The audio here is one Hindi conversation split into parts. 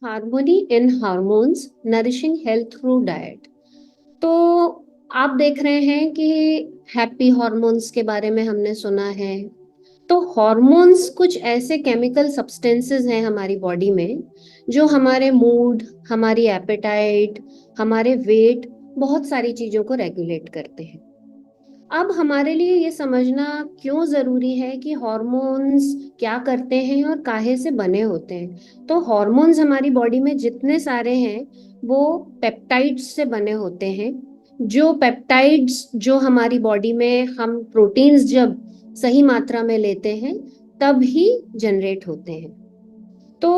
Harmony in hormones nourishing health through diet. तो आप देख रहे हैं कि हैप्पी हॉर्मोन्स के बारे में हमने सुना है। तो हॉर्मोन्स कुछ ऐसे केमिकल सब्सटेंसेस हैं हमारी बॉडी में जो हमारे मूड, हमारी एपेटाइट, हमारे वेट, बहुत सारी चीजों को रेगुलेट करते हैं। अब हमारे लिए ये समझना क्यों जरूरी है कि हॉर्मोन्स क्या करते हैं और काहे से बने होते हैं। तो हॉर्मोन्स हमारी बॉडी में जितने सारे हैं वो पेप्टाइड्स से बने होते हैं। जो पेप्टाइड्स जो हमारी बॉडी में हम प्रोटीन्स जब सही मात्रा में लेते हैं तब ही जनरेट होते हैं। तो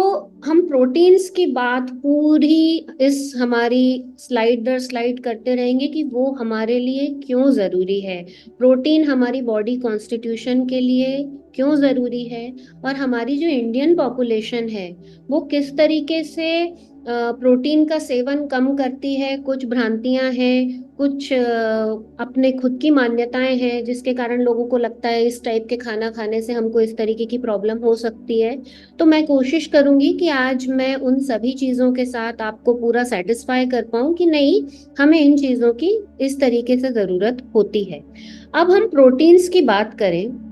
हम प्रोटीन्स की बात पूरी इस हमारी स्लाइड दर स्लाइड करते रहेंगे कि वो हमारे लिए क्यों जरूरी है, प्रोटीन हमारी बॉडी कॉन्स्टिट्यूशन के लिए क्यों जरूरी है, और हमारी जो इंडियन पॉपुलेशन है वो किस तरीके से प्रोटीन का सेवन कम करती है। कुछ भ्रांतियां हैं, कुछ अपने खुद की मान्यताएं हैं जिसके कारण लोगों को लगता है इस टाइप के खाना खाने से हमको इस तरीके की प्रॉब्लम हो सकती है। तो मैं कोशिश करूंगी कि आज मैं उन सभी चीजों के साथ आपको पूरा सेटिस्फाई कर पाऊं कि नहीं, हमें इन चीजों की इस तरीके से जरूरत होती है। अब हम प्रोटीन्स की बात करें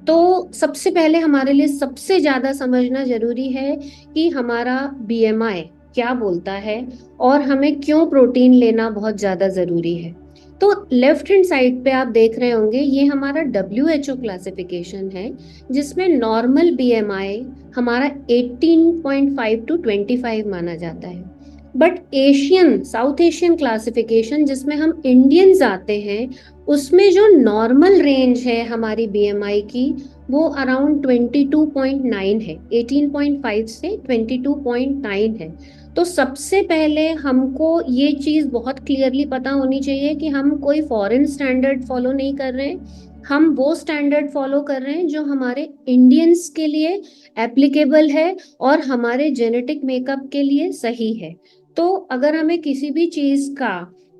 तो सबसे पहले हमारे लिए सबसे ज्यादा समझना जरूरी है कि हमारा बीएमआई क्या बोलता है और हमें क्यों प्रोटीन लेना बहुत ज्यादा जरूरी है। तो लेफ्ट हैंड साइड पे आप देख रहे होंगे ये हमारा WHO क्लासिफिकेशन है जिसमें नॉर्मल बीएमआई हमारा 18.5 टू 25 माना जाता है। But Asian south Asian classification जिसमें हम इंडियंस आते हैं उसमें जो नॉर्मल रेंज है हमारी बीएमआई की वो अराउंड 22.9 है। 18.5 से 22.9 है। तो सबसे पहले हमको ये चीज बहुत क्लियरली पता होनी चाहिए कि हम कोई फॉरेन स्टैंडर्ड फॉलो नहीं कर रहे हैं। हम वो स्टैंडर्ड फॉलो कर रहे हैं जो हमारे इंडियंस के लिए एप्लीकेबल है और हमारे जेनेटिक मेकअप के लिए सही है। तो अगर हमें किसी भी चीज का,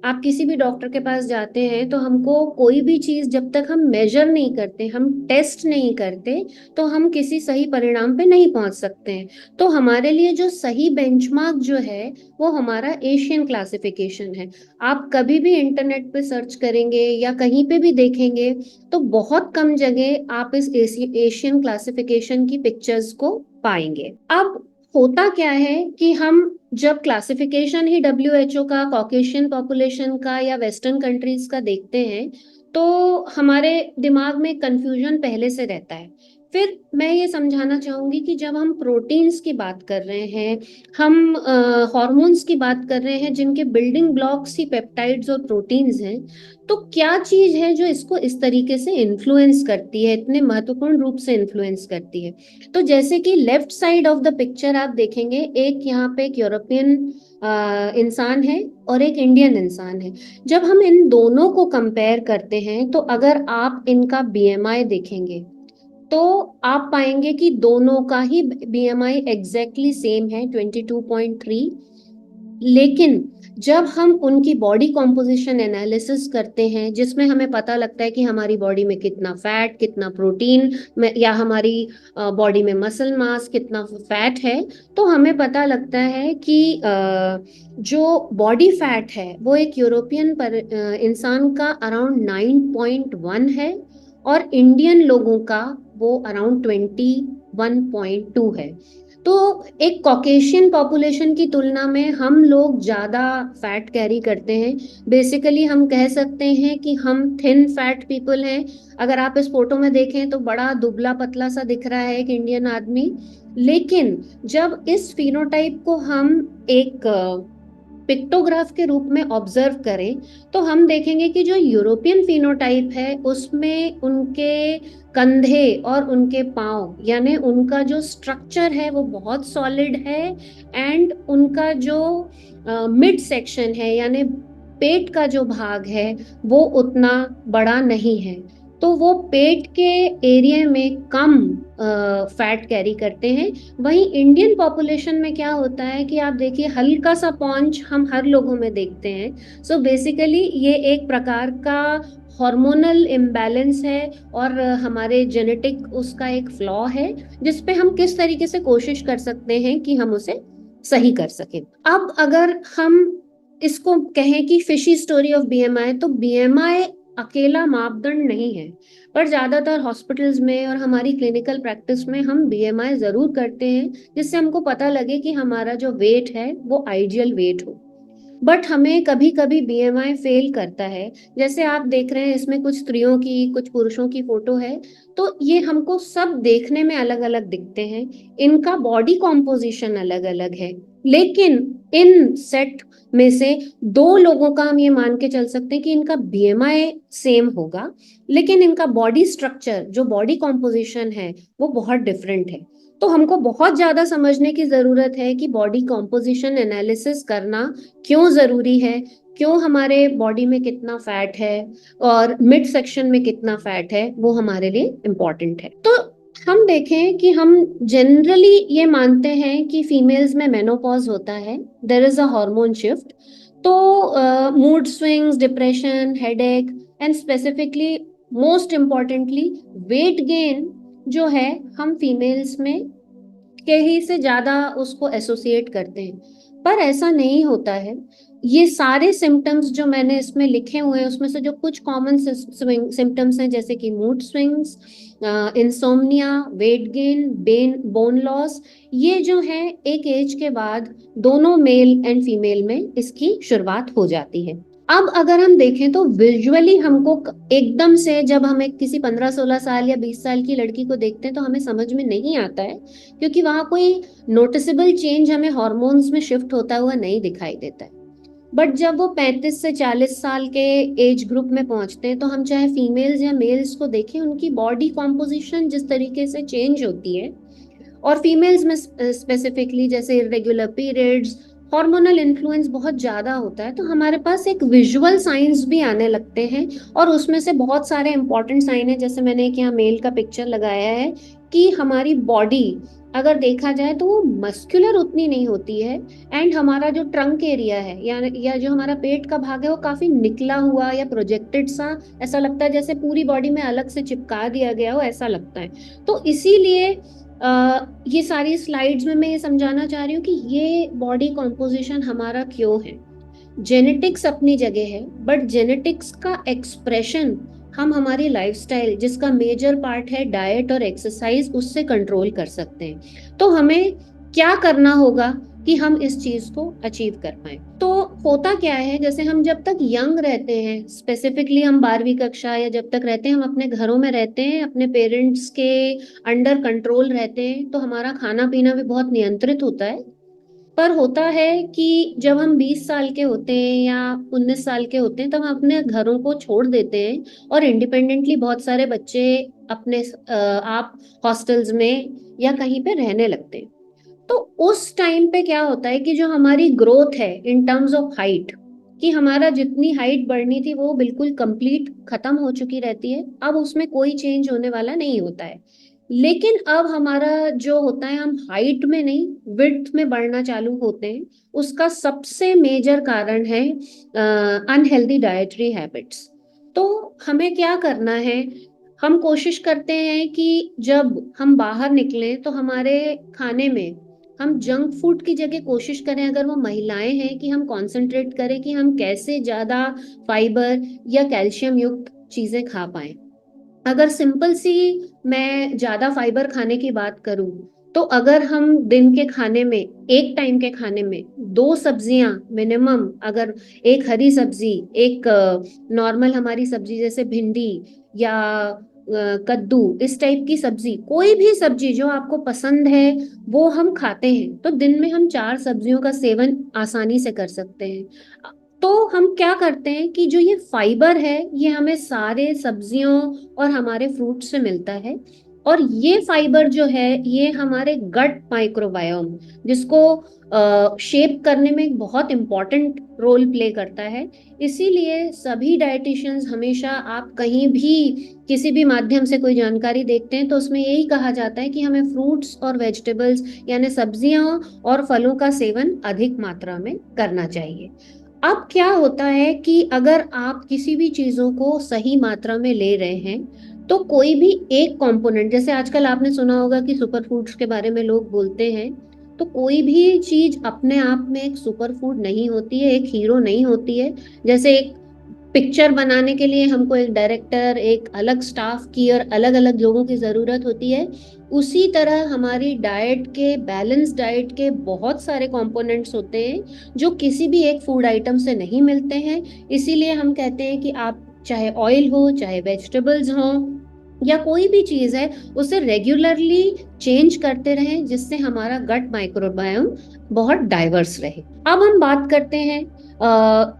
आप किसी भी डॉक्टर के पास जाते हैं तो हमको कोई भी चीज जब तक हम मेजर नहीं करते, हम टेस्ट नहीं करते, तो हम किसी सही परिणाम पे नहीं पहुंच सकते हैं। तो हमारे लिए जो सही बेंचमार्क जो है वो हमारा एशियन क्लासिफिकेशन है। आप कभी भी इंटरनेट पे सर्च करेंगे या कहीं पे भी देखेंगे तो बहुत कम जगह आप इस एशियन क्लासिफिकेशन की पिक्चर्स को पाएंगे। अब होता क्या है कि हम जब क्लासिफिकेशन ही WHO का कॉकेशियन पॉपुलेशन का या वेस्टर्न कंट्रीज का देखते हैं तो हमारे दिमाग में कंफ्यूजन पहले से रहता है। फिर मैं ये समझाना चाहूंगी कि जब हम प्रोटीन्स की बात कर रहे हैं, हम हॉर्मोन्स की बात कर रहे हैं जिनके बिल्डिंग ब्लॉक्स ही पेप्टाइड्स और प्रोटीन्स हैं, तो क्या चीज है जो इसको इस तरीके से इन्फ्लुएंस करती है, इतने महत्वपूर्ण रूप से इन्फ्लुएंस करती है। तो जैसे कि left side of the picture आप देखेंगे, एक यहाँ पे एक यूरोपियन इंसान है और एक इंडियन इंसान है। जब हम इन दोनों को कंपेयर करते हैं तो अगर आप इनका बीएमआई देखेंगे तो आप पाएंगे कि दोनों का ही बीएमआई एग्जैक्टली सेम है, 22.3। लेकिन जब हम उनकी बॉडी कॉम्पोजिशन एनालिसिस करते हैं जिसमें हमें पता लगता है कि हमारी बॉडी में कितना फैट, कितना प्रोटीन में, या हमारी बॉडी में मसल मास कितना फैट है, तो हमें पता लगता है कि जो बॉडी फैट है वो एक यूरोपियन पर इंसान का अराउंड 9.1 है और इंडियन लोगों का वो अराउंड 21.2 है। तो एक कॉकेशियन पॉपुलेशन की तुलना में हम लोग ज्यादा फैट कैरी करते हैं। बेसिकली हम कह सकते हैं कि हम थिन फैट पीपल हैं। अगर आप इस फोटो में देखें तो बड़ा दुबला पतला सा दिख रहा है एक इंडियन आदमी। लेकिन जब इस फिनोटाइप को हम एक पिक्टोग्राफ के रूप में ऑब्जर्व करें तो हम देखेंगे कि जो यूरोपियन फिनोटाइप है उसमें उनके कंधे और उनके पाँव यानी उनका जो स्ट्रक्चर है वो बहुत सॉलिड है। एंड उनका जो मिड सेक्शन है यानी पेट का जो भाग है वो उतना बड़ा नहीं है। तो वो पेट के एरिया में कम फैट कैरी करते हैं। वहीं इंडियन पॉपुलेशन में क्या होता है कि आप देखिए हल्का सा पॉन्च हम हर लोगों में देखते हैं। सो बेसिकली ये एक प्रकार का हार्मोनल इम्बैलेंस है और हमारे जेनेटिक उसका एक फ्लॉ है जिसपे हम किस तरीके से कोशिश कर सकते हैं कि हम उसे सही कर सके। अब अगर हम इसको कहें कि फिशी स्टोरी ऑफ बीएमआई, तो बीएमआई अकेला मापदंड नहीं है, पर ज्यादातर हॉस्पिटल्स में और हमारी क्लिनिकल प्रैक्टिस में हम बीएमआई जरूर करते हैं, जिससे हमको पता लगे कि हमारा जो वेट है वो आइडियल वेट हो। बट हमें कभी कभी बीएमआई फेल करता है। जैसे आप देख रहे हैं, इसमें कुछ स्त्रियों की कुछ पुरुषों की फोटो है, तो ये हमको सब देखने में अलग अलग दिखते हैं, इनका बॉडी कॉम्पोजिशन अलग अलग है, लेकिन इन सेट में से दो लोगों का हम ये मान के चल सकते हैं कि इनका बीएमआई सेम होगा, लेकिन इनका बॉडी स्ट्रक्चर, जो बॉडी कॉम्पोजिशन है, वो बहुत डिफरेंट है। तो हमको बहुत ज्यादा समझने की जरूरत है कि बॉडी कॉम्पोजिशन एनालिसिस करना क्यों जरूरी है, क्यों हमारे बॉडी में कितना फैट है और मिड सेक्शन में कितना फैट है, वो हमारे लिए इम्पोर्टेंट है। तो हम देखें कि हम जनरली ये मानते हैं कि फीमेल्स में मेनोपॉज होता है, there is a hormone shift. तो mood swings, depression, headache and specifically most importantly weight gain जो है, हम फीमेल्स में के ही से ज्यादा उसको एसोसिएट करते हैं, पर ऐसा नहीं होता है। ये सारे सिम्टम्स जो मैंने इसमें लिखे हुए हैं, उसमें से जो कुछ कॉमन सिम्टम्स हैं, जैसे कि mood swings, insomnia, weight gain, bone loss, ये जो है एक एज के बाद दोनों मेल एंड फीमेल में इसकी शुरुआत हो जाती है। अब अगर हम देखें तो विजुअली हमको एकदम से, जब हम एक किसी 15-16 साल या 20 साल की लड़की को देखते हैं, तो हमें समझ में नहीं आता है, क्योंकि वहां कोई नोटिसेबल चेंज हमें हॉर्मोन्स में शिफ्ट होता हुआ नहीं दिखाई देता है। बट जब वो 35 से 40 साल के एज ग्रुप में पहुंचते हैं, तो हम चाहे फीमेल्स या मेल्स को देखें, उनकी बॉडी कॉम्पोजिशन जिस तरीके से चेंज होती है, और फीमेल्स में स्पेसिफिकली जैसे इरेगुलर पीरियड्स, हार्मोनल इन्फ्लुएंस बहुत ज्यादा होता है, तो हमारे पास एक विजुअल साइंस भी आने लगते हैं। और उसमें से बहुत सारे इंपॉर्टेंट साइन है, जैसे मैंने एक यहाँ मेल का पिक्चर लगाया है, कि हमारी बॉडी अगर देखा जाए तो वो मस्कुलर उतनी नहीं होती है, एंड हमारा जो ट्रंक एरिया है या जो हमारा पेट का भाग है, वो काफी निकला हुआ या प्रोजेक्टेड सा ऐसा लगता है, जैसे पूरी बॉडी में अलग से चिपका दिया गया हो, ऐसा लगता है। तो इसीलिए ये सारी स्लाइड्स में मैं ये समझाना चाह रही हूँ कि ये बॉडी कॉम्पोजिशन हमारा क्यों है। जेनेटिक्स अपनी जगह है, बट जेनेटिक्स का एक्सप्रेशन हम हमारी लाइफस्टाइल, जिसका मेजर पार्ट है डाइट और एक्सरसाइज, उससे कंट्रोल कर सकते हैं। तो हमें क्या करना होगा कि हम इस चीज को अचीव कर पाए। तो होता क्या है, जैसे हम जब तक यंग रहते हैं, स्पेसिफिकली हम 12वीं कक्षा या जब तक रहते हैं, हम अपने घरों में रहते हैं, अपने पेरेंट्स के अंडर कंट्रोल रहते हैं, तो हमारा खाना पीना भी बहुत नियंत्रित होता है। पर होता है कि जब हम 20 साल के होते हैं या 19 साल के होते हैं, तब हम अपने घरों को छोड़ देते हैं, और इंडिपेंडेंटली बहुत सारे बच्चे अपने आप हॉस्टल्स में या कहीं पे रहने लगते हैं। तो उस टाइम पे क्या होता है कि जो हमारी ग्रोथ है इन टर्म्स ऑफ हाइट, कि हमारा जितनी हाइट बढ़नी थी वो बिल्कुल कंप्लीट खत्म हो चुकी रहती है, अब उसमें कोई चेंज होने वाला नहीं होता है। लेकिन अब हमारा जो होता है, हम हाइट में नहीं विड्थ में बढ़ना चालू होते हैं। उसका सबसे मेजर कारण है अनहेल्दी डाइटरी हैबिट्स। तो हमें क्या करना है, हम कोशिश करते हैं कि जब हम बाहर निकलें तो हमारे खाने में हम जंक फूड की जगह कोशिश करें, अगर वो महिलाएं हैं, कि हम कंसंट्रेट करें कि हम कैसे ज्यादा फाइबर या कैल्शियम युक्त चीजें खा पाएं। अगर सिंपल सी मैं ज्यादा फाइबर खाने की बात करूं, तो अगर हम दिन के खाने में, एक टाइम के खाने में 2 सब्जियां मिनिमम, अगर एक हरी सब्जी, एक नॉर्मल हमारी सब्जी जैसे भिंडी या कद्दू, इस टाइप की सब्जी, कोई भी सब्जी जो आपको पसंद है वो हम खाते हैं, तो दिन में हम 4 सब्जियों का सेवन आसानी से कर सकते हैं। तो हम क्या करते हैं कि जो ये फाइबर है, ये हमें सारे सब्जियों और हमारे फ्रूट से मिलता है, और ये फाइबर जो है, ये हमारे गट माइक्रोबायोम, जिसको शेप करने में एक बहुत इंपॉर्टेंट रोल प्ले करता है। इसीलिए सभी डाइटिशियंस हमेशा, आप कहीं भी किसी भी माध्यम से कोई जानकारी देखते हैं, तो उसमें यही कहा जाता है कि हमें फ्रूट्स और वेजिटेबल्स यानी सब्जियां और फलों का सेवन अधिक मात्रा में करना चाहिए। अब क्या होता है कि अगर आप किसी भी चीजों को सही मात्रा में ले रहे हैं, तो कोई भी एक कंपोनेंट, जैसे आजकल आपने सुना होगा कि सुपर फूड्स के बारे में लोग बोलते हैं, तो कोई भी चीज अपने आप में एक सुपर फूड नहीं होती है, एक हीरो नहीं होती है। जैसे एक पिक्चर बनाने के लिए हमको एक डायरेक्टर, एक अलग स्टाफ की और अलग अलग लोगों की जरूरत होती है, उसी तरह हमारी डाइट के, बैलेंस डाइट के बहुत सारे कंपोनेंट्स होते हैं जो किसी भी एक फूड आइटम से नहीं मिलते हैं। इसीलिए हम कहते हैं कि आप चाहे ऑयल हो, चाहे वेजिटेबल्स हो, या कोई भी चीज है, उसे रेगुलरली चेंज करते रहें जिससे हमारा गट माइक्रोबायोम बहुत डाइवर्स रहे। अब हम बात करते हैं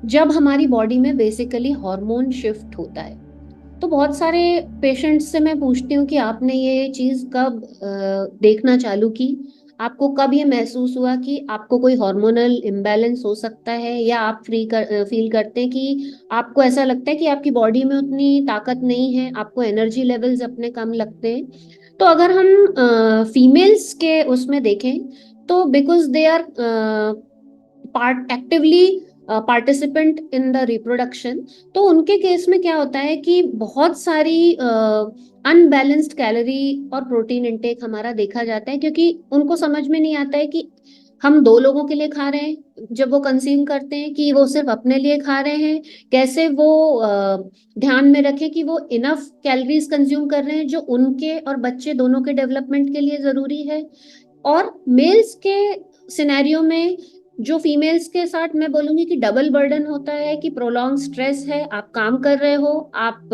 जब हमारी बॉडी में बेसिकली हार्मोन शिफ्ट होता है। तो बहुत सारे पेशेंट्स से मैं पूछती हूँ कि आपने ये चीज कब देखना चालू की, आपको कब ये महसूस हुआ कि आपको कोई हार्मोनल इम्बैलेंस हो सकता है, या आप फील करते हैं कि आपको ऐसा लगता है कि आपकी बॉडी में उतनी ताकत नहीं है, आपको एनर्जी लेवल्स अपने कम लगते हैं। तो अगर हम फीमेल्स के उसमें देखें, तो because they are part actively participant in the reproduction, तो उनके केस में क्या होता है कि बहुत सारी अनबैलेंस्ड कैलोरी और प्रोटीन इंटेक हमारा देखा जाता है, क्योंकि उनको समझ में नहीं आता है कि हम दो लोगों के लिए खा रहे हैं जब वो कंज्यूम करते हैं, कि वो सिर्फ अपने लिए खा रहे हैं। कैसे वो ध्यान में रखें कि वो इनफ कैलोरीज कंज्यूम कर रहे हैं जो उनके और बच्चे दोनों के डेवलपमेंट के लिए जरूरी है। और मेल्स के सिनेरियो में, जो फीमेल्स के साथ मैं बोलूंगी कि डबल बर्डन होता है, कि प्रोलॉन्ग स्ट्रेस है, आप काम कर रहे हो, आप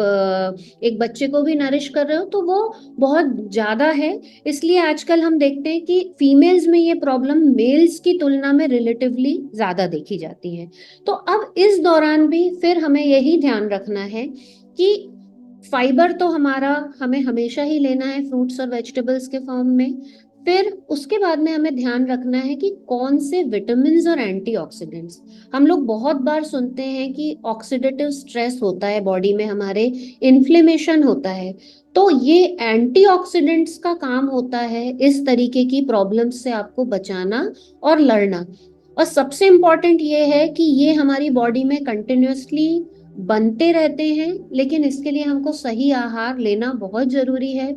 एक बच्चे को भी नरिश कर रहे हो, तो वो बहुत ज्यादा है। इसलिए आजकल हम देखते हैं कि फीमेल्स में ये प्रॉब्लम मेल्स की तुलना में रिलेटिवली ज्यादा देखी जाती है। तो अब इस दौरान भी फिर हमें यही ध्यान रखना है कि फाइबर तो हमारा हमें हमेशा ही लेना है फ्रूट्स और वेजिटेबल्स के फॉर्म में। फिर उसके बाद में हमें ध्यान रखना है कि कौन से विटामिन्स और एंटीऑक्सीडेंट्स। हम लोग बहुत बार सुनते हैं कि ऑक्सीडेटिव स्ट्रेस होता है बॉडी में हमारे, इन्फ्लेमेशन होता है, तो ये एंटीऑक्सीडेंट्स का काम होता है इस तरीके की प्रॉब्लम्स से आपको बचाना और लड़ना। और सबसे इम्पोर्टेंट ये है कि ये हमारी बॉडी में कंटिन्यूअसली बनते रहते हैं, लेकिन इसके लिए हमको सही आहार लेना बहुत जरूरी है।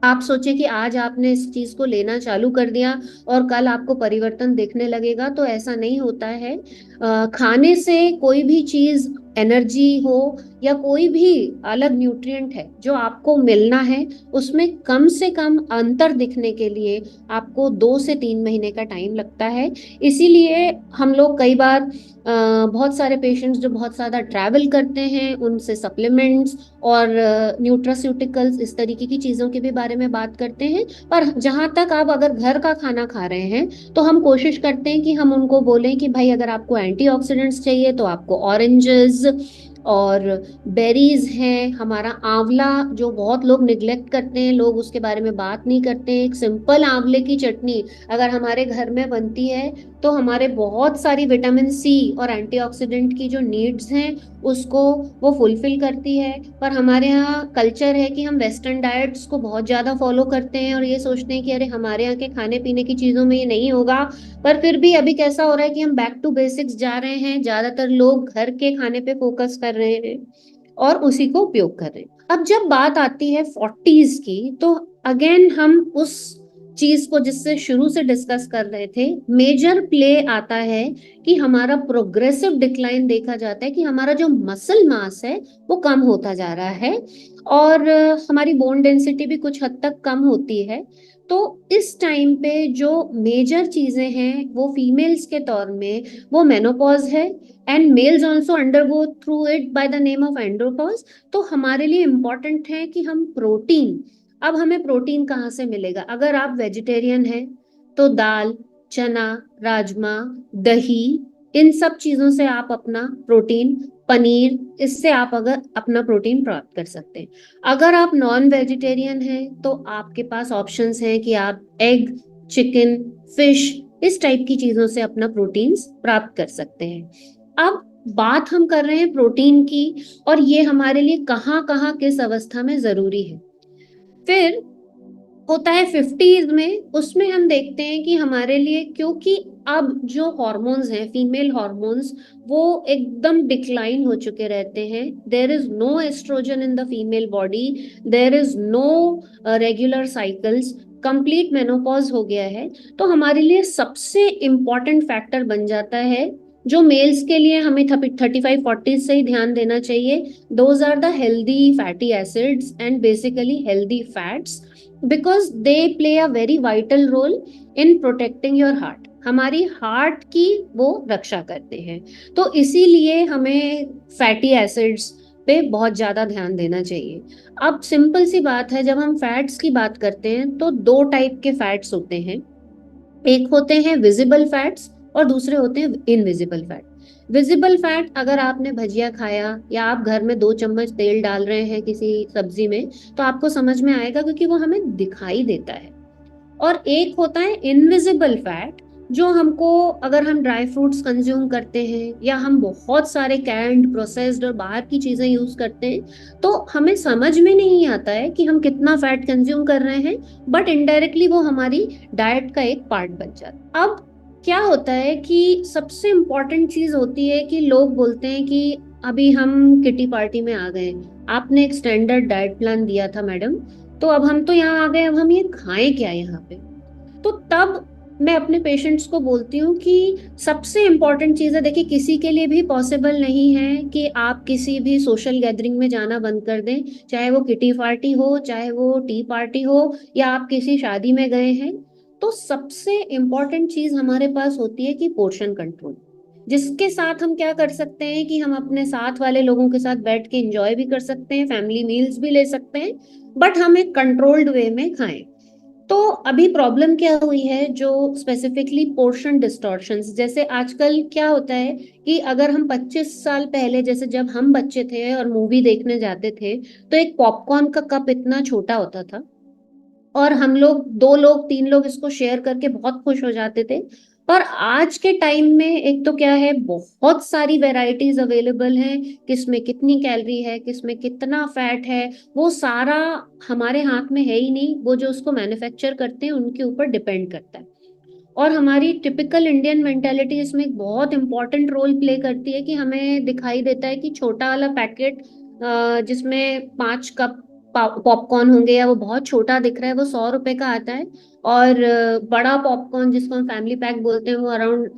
आप सोचे कि आज आपने इस चीज को लेना चालू कर दिया और कल आपको परिवर्तन दिखने लगेगा, तो ऐसा नहीं होता है। खाने से कोई भी चीज, एनर्जी हो या कोई भी अलग न्यूट्रिएंट है जो आपको मिलना है, उसमें कम से कम अंतर दिखने के लिए आपको 2 से 3 महीने का टाइम लगता है। इसीलिए हम लोग कई बार बहुत सारे पेशेंट्स जो बहुत ज्यादा ट्रैवल करते हैं, उनसे सप्लीमेंट्स और न्यूट्रास्यूटिकल्स, इस तरीके की चीजों के भी बारे में बात करते हैं। पर जहां तक आप अगर घर का खाना खा रहे हैं, तो हम कोशिश करते हैं कि हम उनको बोलें कि भाई अगर आपको एंटीऑक्सीडेंट्स चाहिए तो आपको ऑरेंजेस और बेरीज हैं, हमारा आंवला जो बहुत लोग निग्लेक्ट करते हैं, लोग उसके बारे में बात नहीं करते हैं। एक सिंपल आंवले की चटनी अगर हमारे घर में बनती है, तो हमारे बहुत सारी विटामिन सी और एंटीऑक्सीडेंट की जो नीड्स हैं उसको वो फुलफिल करती है। पर हमारे यहाँ कल्चर है कि हम वेस्टर्न डाइट्स को बहुत ज्यादा फॉलो करते हैं और ये सोचते हैं कि अरे हमारे यहाँ के खाने पीने की चीजों में ये नहीं होगा। पर फिर भी अभी कैसा हो रहा है कि हम बैक टू बेसिक्स जा रहे हैं, ज्यादातर लोग घर के खाने पे फोकस कर रहे हैं और उसी को उपयोग कर रहे हैं। अब जब बात आती है 40s की, तो अगेन हम उस चीज को जिससे शुरू से डिस्कस कर रहे थे, मेजर प्ले आता है कि हमारा प्रोग्रेसिव डिक्लाइन देखा जाता है, कि हमारा जो मसल मास है वो कम होता जा रहा है और हमारी बोन डेंसिटी भी कुछ हद तक कम होती है। तो इस टाइम पे जो मेजर चीजें हैं वो फीमेल्स के तौर में वो मेनोपॉज है, and males also undergo through it by the name of andropause. तो हमारे लिए इम्पोर्टेंट है कि हम प्रोटीन, अब हमें प्रोटीन कहाँ से मिलेगा? अगर आप वेजिटेरियन हैं तो दाल, चना, राजमा, दही, इन सब चीजों से आप अपना प्रोटीन, पनीर, इससे आप अगर अपना प्रोटीन प्राप्त कर सकते हैं। अगर आप नॉन वेजिटेरियन हैं तो आपके पास ऑप्शंस हैं कि आप एग, चिकन, फिश, इस टाइप की चीजों से अपना प्रोटीन प्राप्त कर सकते हैं। अब बात हम कर रहे हैं प्रोटीन की, और ये हमारे लिए कहाँ कहाँ किस अवस्था में जरूरी है। फिर होता है 50s में, उसमें हम देखते हैं कि हमारे लिए, क्योंकि अब जो हॉर्मोन्स हैं, फीमेल हॉर्मोन्स, वो एकदम डिक्लाइन हो चुके रहते हैं। There is no estrogen in the female body, there is no regular cycles. Complete menopause हो गया है, तो हमारे लिए सबसे इम्पॉर्टेंट फैक्टर बन जाता है, जो मेल्स के लिए हमें 35-40 से ही ध्यान देना चाहिए। Those are the healthy fatty acids and basically healthy fats, because they play a very vital role in protecting your heart. हमारी हार्ट की वो रक्षा करते हैं, तो इसीलिए हमें फैटी एसिड्स पे बहुत ज्यादा ध्यान देना चाहिए। अब सिंपल सी बात है, जब हम फैट्स की बात करते हैं तो दो टाइप के फैट्स होते हैं। एक होते हैं विजिबल फैट्स और दूसरे होते हैं इनविजिबल फैट। विजिबल फैट, अगर आपने भजिया खाया या आप घर में 2 चम्मच तेल डाल रहे हैं किसी सब्जी में, तो आपको समझ में आएगा, क्योंकि वो हमें दिखाई देता है। और एक होता है इनविजिबल फैट, जो हमको, अगर हम ड्राई फ्रूट्स कंज्यूम करते हैं या हम बहुत सारे कैंड प्रोसेस्ड और बाहर की चीजें यूज करते हैं, तो हमें समझ में नहीं आता है कि हम कितना फैट कंज्यूम कर रहे हैं, बट इनडायरेक्टली वो हमारी डाइट का एक पार्ट बन जाता है। अब क्या होता है कि सबसे इम्पोर्टेंट चीज होती है कि लोग बोलते हैं कि अभी हम किटी पार्टी में आ गए, आपने एक स्टैंडर्ड डाइट प्लान दिया था मैडम, तो अब हम तो यहाँ आ गए, अब हम ये खाएं क्या यहाँ पे। तो तब मैं अपने पेशेंट्स को बोलती हूँ कि सबसे इम्पोर्टेंट चीज़ है, देखिए किसी के लिए भी पॉसिबल नहीं है कि आप किसी भी सोशल गैदरिंग में जाना बंद कर दें, चाहे वो किटी पार्टी हो, चाहे वो टी पार्टी हो, या आप किसी शादी में गए हैं। तो सबसे इम्पोर्टेंट चीज़ हमारे पास होती है कि पोर्शन कंट्रोल, जिसके साथ हम क्या कर सकते हैं कि हम अपने साथ वाले लोगों के साथ बैठ के एंजॉय भी कर सकते हैं, फैमिली मील्स भी ले सकते हैं, बट हम एक कंट्रोल्ड वे में खाएं। तो अभी प्रॉब्लम क्या हुई है, जो स्पेसिफिकली पोर्शन डिस्टॉर्शंस, जैसे आजकल क्या होता है कि अगर हम 25 साल पहले, जैसे जब हम बच्चे थे और मूवी देखने जाते थे, तो एक पॉपकॉर्न का कप इतना छोटा होता था और हम लोग 2 लोग 3 लोग इसको शेयर करके बहुत खुश हो जाते थे। पर आज के टाइम में एक तो क्या है, बहुत सारी वैरायटीज अवेलेबल हैं, किसमें कितनी कैलोरी है, किसमें कितना फैट है, वो सारा हमारे हाथ में है ही नहीं, वो जो उसको मैन्युफैक्चर करते हैं उनके ऊपर डिपेंड करता है। और हमारी टिपिकल इंडियन मेंटेलिटी इसमें एक बहुत इंपॉर्टेंट रोल प्ले करती है कि हमें दिखाई देता है कि छोटा वाला पैकेट जिसमें 5 कप पॉपकॉर्न होंगे, या वो बहुत छोटा दिख रहा है, वो 100 रुपए का आता है। और बड़ा पॉपकॉर्न जिसको हम फैमिली पैक बोलते हैं, वो अराउंड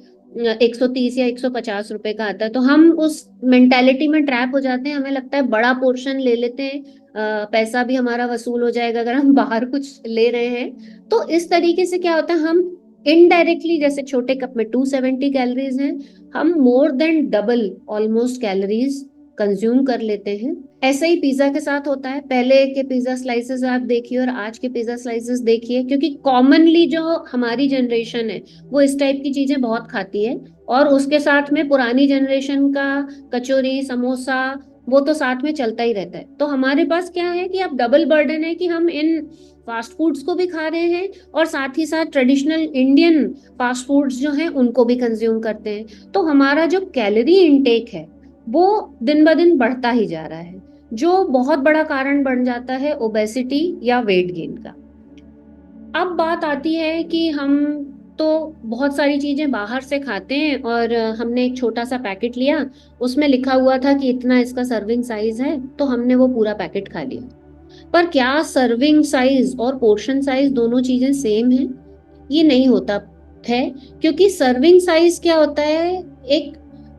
130 या 150 रुपए का आता है। तो हम उस मेंटेलिटी में ट्रैप हो जाते हैं, हमें लगता है बड़ा पोर्शन ले लेते हैं, पैसा भी हमारा वसूल हो जाएगा अगर हम बाहर कुछ ले रहे हैं। तो इस तरीके से क्या होता है, हम इनडायरेक्टली, जैसे छोटे कप में 270 कैलोरीज हैं, हम more than double almost calories consume कर लेते हैं। ऐसा ही पिज्जा के साथ होता है, पहले के पिज्जा स्लाइसेस आप देखिए और आज के पिज्जा स्लाइसेस देखिए, क्योंकि कॉमनली जो हमारी जनरेशन है वो इस टाइप की चीजें बहुत खाती है, और उसके साथ में पुरानी जनरेशन का कचौरी समोसा वो तो साथ में चलता ही रहता है। तो हमारे पास क्या है कि अब डबल बर्डन है कि हम इन फास्ट फूड्स को भी खा रहे हैं और साथ ही साथ ट्रेडिशनल इंडियन फास्ट फूड्स जो हैं उनको भी कंज्यूम करते हैं। तो हमारा जो कैलोरी इनटेक है वो दिन ब दिन बढ़ता ही जा रहा है, जो बहुत बड़ा कारण बन जाता है ओबेसिटी या वेट गेन का। अब बात आती है कि हम तो बहुत सारी चीजें बाहर से खाते हैं, और हमने एक छोटा सा पैकेट लिया, उसमें लिखा हुआ था कि इतना इसका सर्विंग साइज है, तो हमने वो पूरा पैकेट खा लिया। पर क्या सर्विंग साइज और पोर्शन साइज दोनों चीजें सेम है? ये नहीं होता है, क्योंकि सर्विंग साइज क्या होता है, एक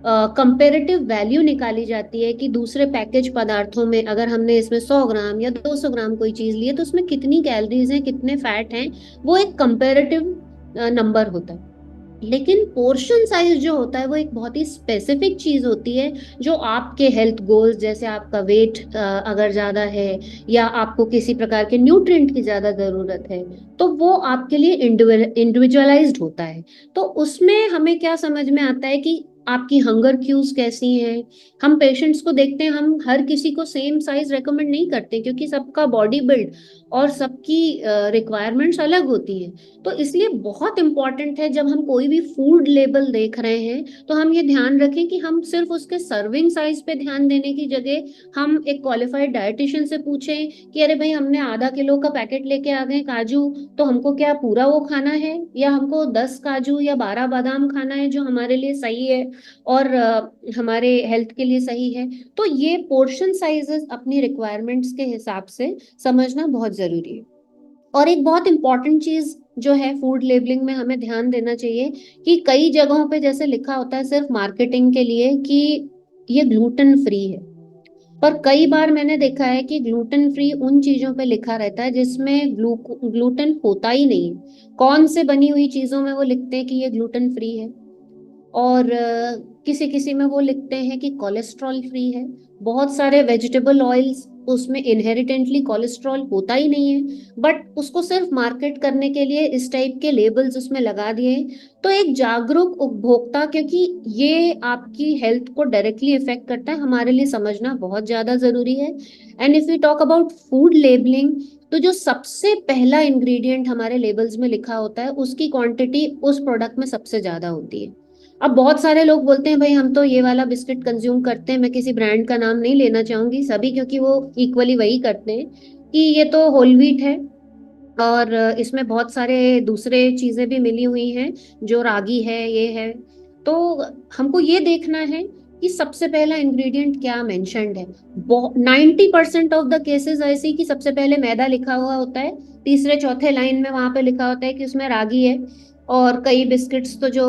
कंपेरेटिव वैल्यू निकाली जाती है कि दूसरे पैकेज पदार्थों में अगर हमने इसमें 100 ग्राम या 200 ग्राम कोई चीज ली है तो उसमें कितनी कैलोरीज हैं, कितने फैट हैं, वो एक कंपेरेटिव नंबर होता है। लेकिन पोर्शन साइज जो होता है वो एक बहुत ही स्पेसिफिक चीज होती है, जो आपके हेल्थ गोल्स, जैसे आपका वेट अगर ज्यादा है या आपको किसी प्रकार के न्यूट्रिएंट की ज्यादा जरूरत है, तो वो आपके लिए इंडिविजुअलाइज्ड होता है। तो उसमें हमें क्या समझ में आता है कि आपकी हंगर क्यूज कैसी हैं। हम पेशेंट्स को देखते हैं, हम हर किसी को सेम साइज रेकमेंड नहीं करते, क्योंकि सबका बॉडी बिल्ड और सबकी रिक्वायरमेंट्स अलग होती हैं। तो इसलिए बहुत इंपॉर्टेंट है, जब हम कोई भी फूड लेबल देख रहे हैं तो हम ये ध्यान रखें कि हम सिर्फ उसके सर्विंग साइज पे ध्यान देने की जगह हम एक क्वालिफाइड डाइटिशियन से पूछें कि अरे भाई, हमने आधा किलो का पैकेट लेके आ गए काजू, तो हमको क्या पूरा वो खाना है, या हमको 10 काजू या 12 बादाम खाना है जो हमारे लिए सही है और हमारे हेल्थ के लिए सही है। तो ये पोर्शन साइजेस अपनी रिक्वायरमेंट्स के हिसाब से समझना बहुत जरूरी है। और एक बहुत इंपॉर्टेंट चीज जो है फूड लेबलिंग में हमें ध्यान देना चाहिए कि कई जगहों पे जैसे लिखा होता है सिर्फ मार्केटिंग के लिए कि ये ग्लूटेन फ्री है, पर कई बार मैंने देखा है कि ग्लूटेन फ्री उन चीजों पे लिखा रहता है जिसमें ग्लूटेन होता ही नहीं है। कौन से बनी हुई चीजों में वो लिखते हैं कि ये ग्लूटेन फ्री है, और किसी किसी में वो लिखते हैं कि कोलेस्ट्रॉल फ्री है। बहुत सारे वेजिटेबल ऑयल्स उसमें इनहेरिटेंटली कोलेस्ट्रॉल होता ही नहीं है, बट उसको सिर्फ मार्केट करने के लिए इस टाइप के लेबल्स उसमें लगा दिए हैं। तो एक जागरूक उपभोक्ता, क्योंकि ये आपकी हेल्थ को डायरेक्टली इफेक्ट करता है, हमारे लिए समझना बहुत ज्यादा जरूरी है। And if you talk about food labelling, तो जो सबसे पहला इंग्रेडिएंट हमारे लेबल्स में लिखा होता है उसकी क्वांटिटी उस प्रोडक्ट में सबसे ज्यादा होती है। अब बहुत सारे लोग बोलते हैं भाई हम तो ये वाला बिस्किट कंज्यूम करते हैं, मैं किसी ब्रांड का नाम नहीं लेना चाहूंगी सभी, क्योंकि वो इक्वली वही करते हैं कि ये तो होल व्हीट है और इसमें बहुत सारे दूसरे चीजें भी मिली हुई हैं, जो रागी है ये है। तो हमको ये देखना है कि सबसे पहला इंग्रेडिएंट क्या मेंशन्ड है। 90% ऑफ द केसेस ऐसे कि सबसे पहले मैदा लिखा हुआ होता है, तीसरे चौथे लाइन में वहां पे लिखा होता है कि उसमें रागी है। और कई बिस्किट्स तो जो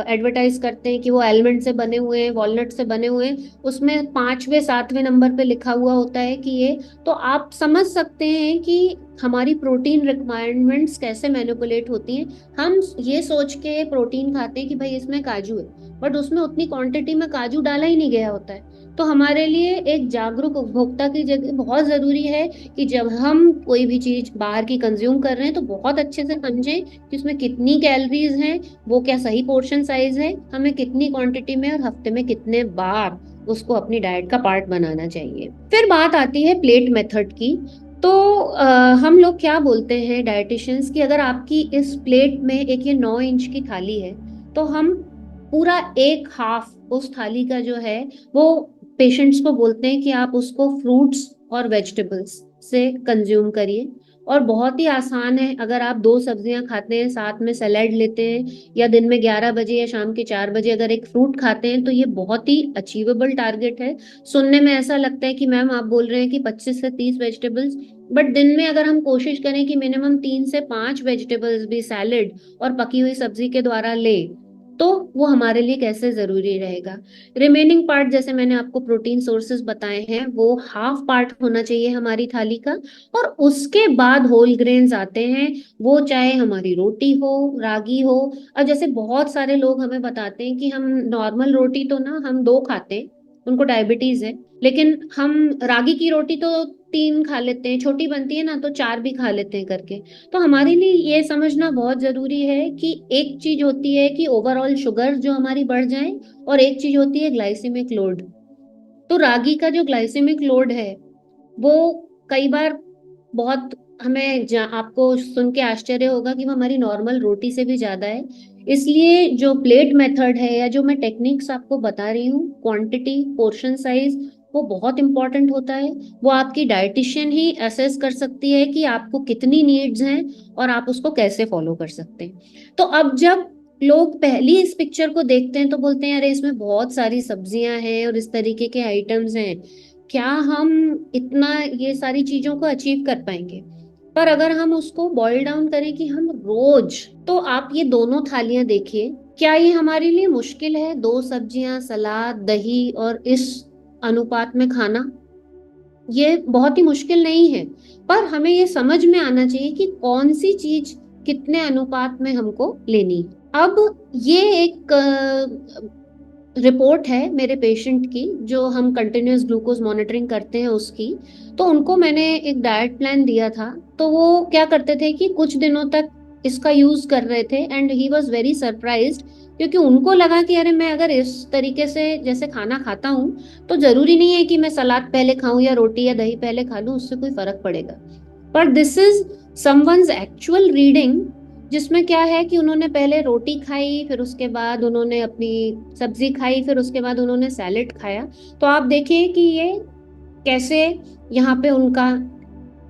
एडवर्टाइज करते हैं कि वो आलमंड से बने हुए हैं, वॉलनट से बने हुए हैं, उसमें पांचवें सातवें नंबर पे लिखा हुआ होता है कि ये। तो आप समझ सकते हैं कि हमारी प्रोटीन रिक्वायरमेंट्स कैसे मैनिपुलेट होती हैं। हम ये सोच के प्रोटीन खाते हैं कि भाई इसमें काजू है, बट उसमें उतनी क्वांटिटी में काजू डाला ही नहीं गया होता है। तो हमारे लिए एक जागरूक उपभोक्ता की जगह बहुत जरूरी है कि जब हम कोई भी चीज बाहर की कंज्यूम कर रहे हैं तो बहुत अच्छे से समझें कि उसमें कितनी कैलोरीज हैं, वो क्या सही पोर्शन साइज है, हमें कितनी क्वांटिटी में और हफ्ते में कितने बार उसको अपनी डाइट का पार्ट बनाना चाहिए। फिर बात आती है प्लेट मेथड की। तो हम लोग क्या बोलते हैं डाइटिशियंस कि अगर आपकी इस प्लेट में एक ये 9 इंच की थाली है, तो हम पूरा एक हाफ उस थाली का जो है वो पेशेंट्स को बोलते हैं कि आप उसको फ्रूट्स और वेजिटेबल्स से कंज्यूम करिए। और बहुत ही आसान है, अगर आप 2 सब्जियां खाते हैं, साथ में सैलेड लेते हैं, या दिन में 11 बजे या शाम के 4 बजे अगर एक फ्रूट खाते हैं, तो ये बहुत ही अचीवेबल टारगेट है। सुनने में ऐसा लगता है कि मैम आप बोल रहे हैं कि 25 से 30 वेजिटेबल्स, बट दिन में अगर हम कोशिश करें कि मिनिमम 3 से 5 वेजिटेबल्स भी सैलेड और पकी हुई सब्जी के द्वारा ले, तो वो हमारे लिए कैसे जरूरी रहेगा। रिमेनिंग पार्ट जैसे मैंने आपको प्रोटीन सोर्सेज बताए हैं वो हाफ पार्ट होना चाहिए हमारी थाली का। और उसके बाद होल ग्रेन्स आते हैं, वो चाहे हमारी रोटी हो, रागी हो। अब जैसे बहुत सारे लोग हमें बताते हैं कि हम नॉर्मल रोटी तो ना हम 2 खाते हैं, उनको डायबिटीज है, लेकिन हम रागी की रोटी तो 3 खा लेते हैं, छोटी बनती है ना तो 4 भी खा लेते हैं करके। तो हमारे लिए ये समझना बहुत जरूरी है कि एक चीज होती है कि ओवरऑल शुगर जो हमारी बढ़ जाए, और एक चीज होती है ग्लाइसेमिक लोड। तो रागी का जो ग्लाइसेमिक लोड है वो कई बार बहुत हमें आपको सुन के आश्चर्य होगा कि वो हमारी नॉर्मल रोटी से भी ज्यादा है। इसलिए जो प्लेट मेथड है या जो मैं टेक्निक्स आपको बता रही हूँ, क्वांटिटी, पोर्शन साइज, वो बहुत इंपॉर्टेंट होता है। वो आपकी डाइटिशियन ही असेस कर सकती है कि आपको कितनी नीड्स हैं और आप उसको कैसे फॉलो कर सकते हैं। तो अब जब लोग पहली इस पिक्चर को देखते हैं तो बोलते हैं अरे इसमें बहुत सारी सब्जियां हैं और इस तरीके के आइटम्स हैं, क्या हम इतना ये सारी चीजों को अचीव कर पाएंगे। पर अगर हम उसको बॉइल डाउन करें कि हम रोज, तो आप ये दोनों थालियां देखिए, क्या ये हमारे लिए मुश्किल है 2 सब्जियां, सलाद, दही और इस अनुपात में खाना? ये बहुत ही मुश्किल नहीं है, पर हमें ये समझ में आना चाहिए कि कौन सी चीज कितने अनुपात में हमको लेनी है। अब ये एक रिपोर्ट है मेरे पेशेंट की, जो हम कंटिन्यूअस ग्लूकोज मॉनिटरिंग करते हैं उसकी। तो उनको मैंने एक डाइट प्लान दिया था, तो वो क्या करते थे कि कुछ दिनों तक इसका यूज कर रहे थे, and he was very surprised, क्योंकि उनको लगा कि अरे मैं अगर इस तरीके से जैसे खाना खाता हूँ तो जरूरी नहीं है कि मैं सलाद पहले खाऊं या रोटी या दही पहले खा लूं, उससे कोई फर्क पड़ेगा। पर this is someone's actual reading, जिसमें क्या है कि उन्होंने पहले रोटी खाई, फिर उसके बाद उन्होंने अपनी सब्जी खाई, फिर उसके बाद उन्होंने सैलेड खाया। तो आप देखिए कि ये कैसे यहाँ पे उनका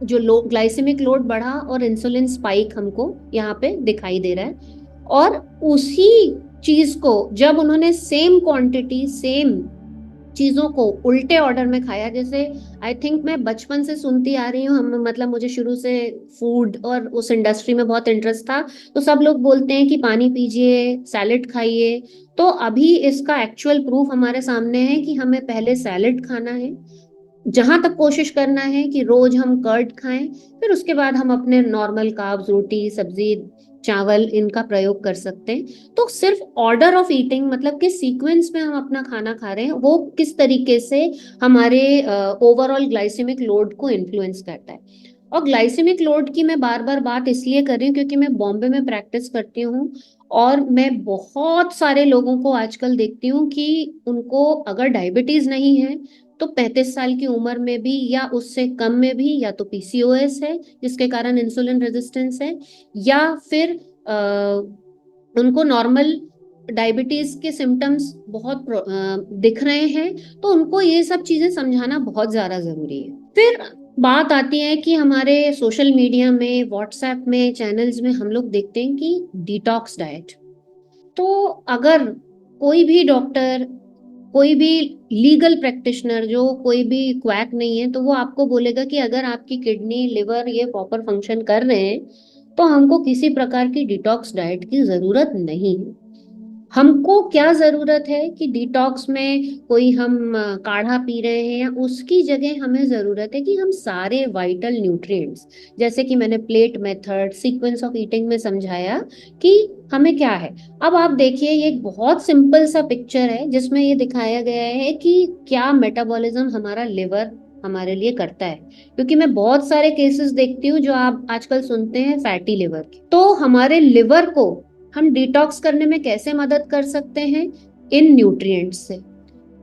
जो ग्लाइसेमिक लोड बढ़ा और इंसुलिन स्पाइक हमको यहाँ पे दिखाई दे रहा है। और उसी चीज को जब उन्होंने सेम क्वांटिटी, सेम चीजों को उल्टे ऑर्डर में खाया। जैसे आई थिंक मैं बचपन से सुनती आ रही हूँ, हम मतलब मुझे शुरू से फूड और उस इंडस्ट्री में बहुत इंटरेस्ट था, तो सब लोग बोलते हैं कि पानी पीजिए, सैलेड खाइए। तो अभी इसका एक्चुअल प्रूफ हमारे सामने है कि हमें पहले सैलेड खाना है, जहां तक कोशिश करना है कि रोज हम कर्ड खाएं, फिर उसके बाद हम अपने नॉर्मल कार्ब्स, रोटी, सब्जी, चावल, इनका प्रयोग कर सकते हैं। तो सिर्फ ऑर्डर ऑफ ईटिंग, मतलब किस सीक्वेंस में हम अपना खाना खा रहे हैं, वो किस तरीके से हमारे ओवरऑल ग्लाइसेमिक लोड को इन्फ्लुएंस करता है। और ग्लाइसेमिक लोड की मैं बार बार बात इसलिए कर रही हूँ क्योंकि मैं बॉम्बे में प्रैक्टिस करती हूँ, और मैं बहुत सारे लोगों को आजकल देखती हूँ कि उनको अगर डायबिटीज नहीं है तो 35 साल की उम्र में भी या उससे कम में भी या तो पीसीओएस है जिसके कारण इंसुलिन रेजिस्टेंस है, या फिर उनको नॉर्मल डायबिटीज के सिम्टम्स बहुत दिख रहे हैं। तो उनको ये सब चीजें समझाना बहुत ज्यादा जरूरी है। फिर बात आती है कि हमारे सोशल मीडिया में, व्हाट्सएप में, चैनल्स में हम लोग देखते हैं कि डिटॉक्स डाइट। तो अगर कोई भी डॉक्टर, कोई भी लीगल प्रैक्टिशनर, जो कोई भी क्वैक नहीं है, तो वो आपको बोलेगा कि अगर आपकी किडनी, लिवर ये प्रॉपर फंक्शन कर रहे हैं तो हमको किसी प्रकार की डिटॉक्स डाइट की जरूरत नहीं है। हमको क्या जरूरत है कि डिटॉक्स में कोई हम काढ़ा पी रहे हैं, या उसकी जगह हमें जरूरत है कि हम सारे वाइटल न्यूट्रिएंट्स, जैसे कि मैंने plate method, sequence of eating में समझाया कि हमें क्या है। अब आप देखिए, ये एक बहुत सिंपल सा पिक्चर है जिसमें ये दिखाया गया है कि क्या मेटाबॉलिज्म हमारा लिवर हमारे लिए करता है। क्योंकि मैं बहुत सारे केसेस देखती हूँ जो आप आजकल सुनते हैं फैटी लिवर के। तो हमारे लिवर को हम डिटॉक्स करने में कैसे मदद कर सकते हैं? इन न्यूट्रिएंट्स से।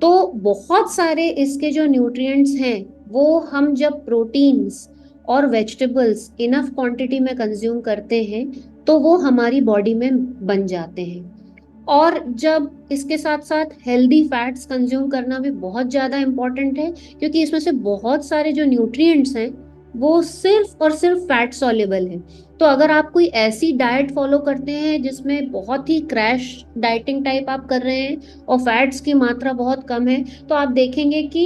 तो बहुत सारे इसके जो न्यूट्रिएंट्स हैं वो हम जब प्रोटीन्स और वेजिटेबल्स इनफ क्वांटिटी में कंज्यूम करते हैं तो वो हमारी बॉडी में बन जाते हैं। और जब इसके साथ साथ हेल्दी फैट्स कंज्यूम करना भी बहुत ज़्यादा इम्पोर्टेंट है, क्योंकि इसमें से बहुत सारे जो न्यूट्रिएंट्स हैं वो सिर्फ और सिर्फ फैट सॉल्युबल है। तो अगर आप कोई ऐसी डाइट फॉलो करते हैं जिसमें बहुत ही क्रैश डाइटिंग टाइप आप कर रहे हैं और फैट्स की मात्रा बहुत कम है, तो आप देखेंगे कि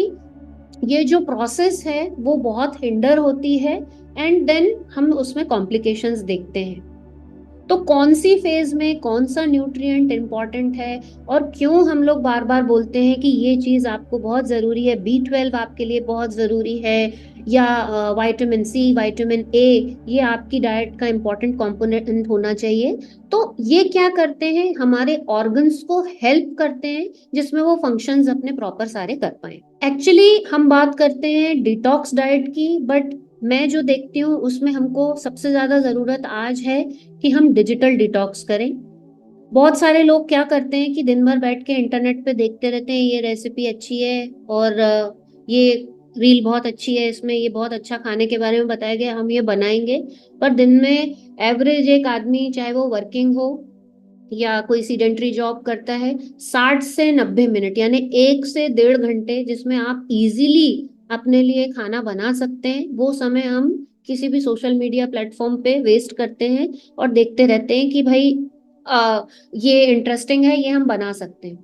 ये जो प्रोसेस है वो बहुत हिंडर होती है, एंड देन हम उसमें कॉम्प्लिकेशंस देखते हैं। तो कौन सी फेज में कौन सा न्यूट्रिएंट इंपॉर्टेंट है, और क्यों हम लोग बार बार बोलते हैं कि ये चीज आपको बहुत जरूरी है, B12 आपके लिए बहुत जरूरी है, या विटामिन सी, विटामिन ए, ये आपकी डाइट का इंपॉर्टेंट कंपोनेंट होना चाहिए। तो ये क्या करते हैं, हमारे ऑर्गन्स को हेल्प करते हैं जिसमें वो फंक्शंस अपने प्रॉपर सारे कर पाए। एक्चुअली हम बात करते हैं डिटॉक्स डाइट की, बट मैं जो देखती हूँ उसमें हमको सबसे ज्यादा जरूरत आज है कि हम डिजिटल डिटॉक्स करें। बहुत सारे लोग क्या करते हैं कि दिन भर बैठ के इंटरनेट पे देखते रहते हैं, ये रेसिपी अच्छी है और ये रील बहुत अच्छी है, इसमें ये बहुत अच्छा खाने के बारे में बताया गया, हम ये बनाएंगे। पर दिन में एवरेज एक आदमी, चाहे वो वर्किंग हो या कोई सीडेंट्री जॉब करता है, 60 से 90 मिनट यानी 1 से 1.5 घंटे जिसमें आप इजीली अपने लिए खाना बना सकते हैं, वो समय हम किसी भी सोशल मीडिया प्लेटफॉर्म पे वेस्ट करते हैं और देखते रहते हैं कि भाई ये इंटरेस्टिंग है, ये हम बना सकते हैं।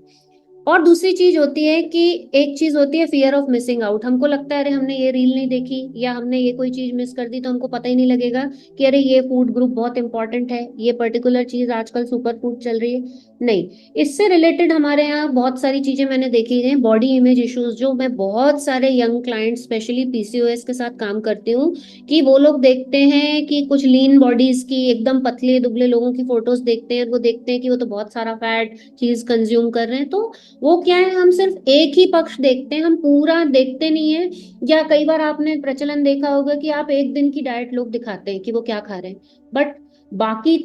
और दूसरी चीज होती है कि एक चीज होती है फियर ऑफ मिसिंग आउट। हमको लगता है अरे हमने ये रील नहीं देखी या हमने ये कोई चीज मिस कर दी तो हमको पता ही नहीं लगेगा कि अरे ये फूड ग्रुप बहुत इंपॉर्टेंट है, ये पर्टिकुलर चीज आजकल सुपर फूड चल रही है। नहीं, इससे रिलेटेड हमारे यहाँ बहुत सारी चीजें मैंने देखी हैं। बॉडी इमेज इश्यूज, जो मैं बहुत सारे यंग क्लाइंट स्पेशली पीसीओएस के साथ काम करती हूँ, कि वो लोग देखते हैं कि कुछ लीन बॉडीज की, एकदम पतले दुबले लोगों की फोटोज देखते हैं और वो देखते हैं कि वो तो बहुत सारा फैट चीज कंज्यूम कर रहे हैं। तो वो क्या है, हम सिर्फ एक ही पक्ष देखते हैं, हम पूरा देखते नहीं है। या कई बार आपने प्रचलन देखा होगा कि आप एक दिन की डाइट लोग दिखाते हैं कि वो क्या खा रहे हैं, बट बाकी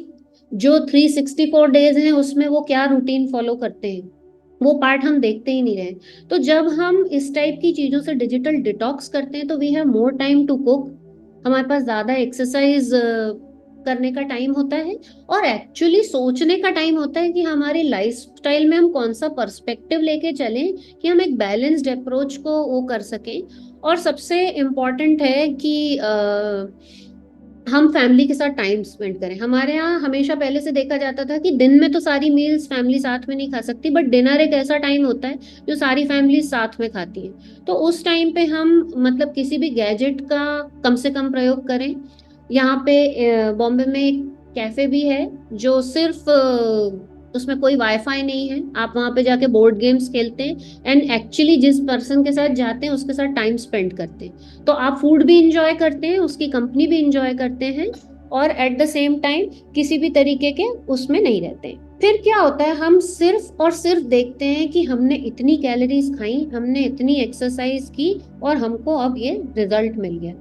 जो 364 डेज हैं उसमें वो क्या रूटीन फॉलो करते हैं, वो पार्ट हम देखते ही नहीं रहे। तो जब हम इस टाइप की चीजों से डिजिटल डिटॉक्स करते हैं तो we have more time to cook, हमारे पास ज्यादा एक्सरसाइज करने का टाइम होता है, और एक्चुअली सोचने का टाइम होता है कि हमारी लाइफस्टाइल में हम कौन सा पर्सपेक्टिव लेके चलें कि हम एक बैलेंस्ड अप्रोच को वो कर सकें। और सबसे इम्पोर्टेंट है कि हम फैमिली के साथ टाइम स्पेंड करें। हमारे यहाँ हमेशा पहले से देखा जाता था कि दिन में तो सारी मील्स फैमिली साथ में नहीं खा सकती, बट डिनर एक ऐसा टाइम होता है जो सारी फैमिली साथ में खाती है। तो उस टाइम पे हम मतलब किसी भी गैजेट का कम से कम प्रयोग करें। यहाँ पे बॉम्बे में एक कैफे भी है जो सिर्फ उसमें कोई वाईफाई नहीं है, आप वहां पे जाके बोर्ड गेम्स खेलते हैं एंड एक्चुअली जिस पर्सन के साथ जाते हैं उसके साथ टाइम स्पेंड करते हैं। तो आप फूड भी इंजॉय करते हैं, उसकी कंपनी भी इंजॉय करते हैं, और एट द सेम टाइम किसी भी तरीके के उसमें नहीं रहते हैं। फिर क्या होता है, हम सिर्फ और सिर्फ देखते हैं कि हमने इतनी कैलोरीज खाई, हमने इतनी एक्सरसाइज की, और हमको अब ये रिजल्ट मिल गया।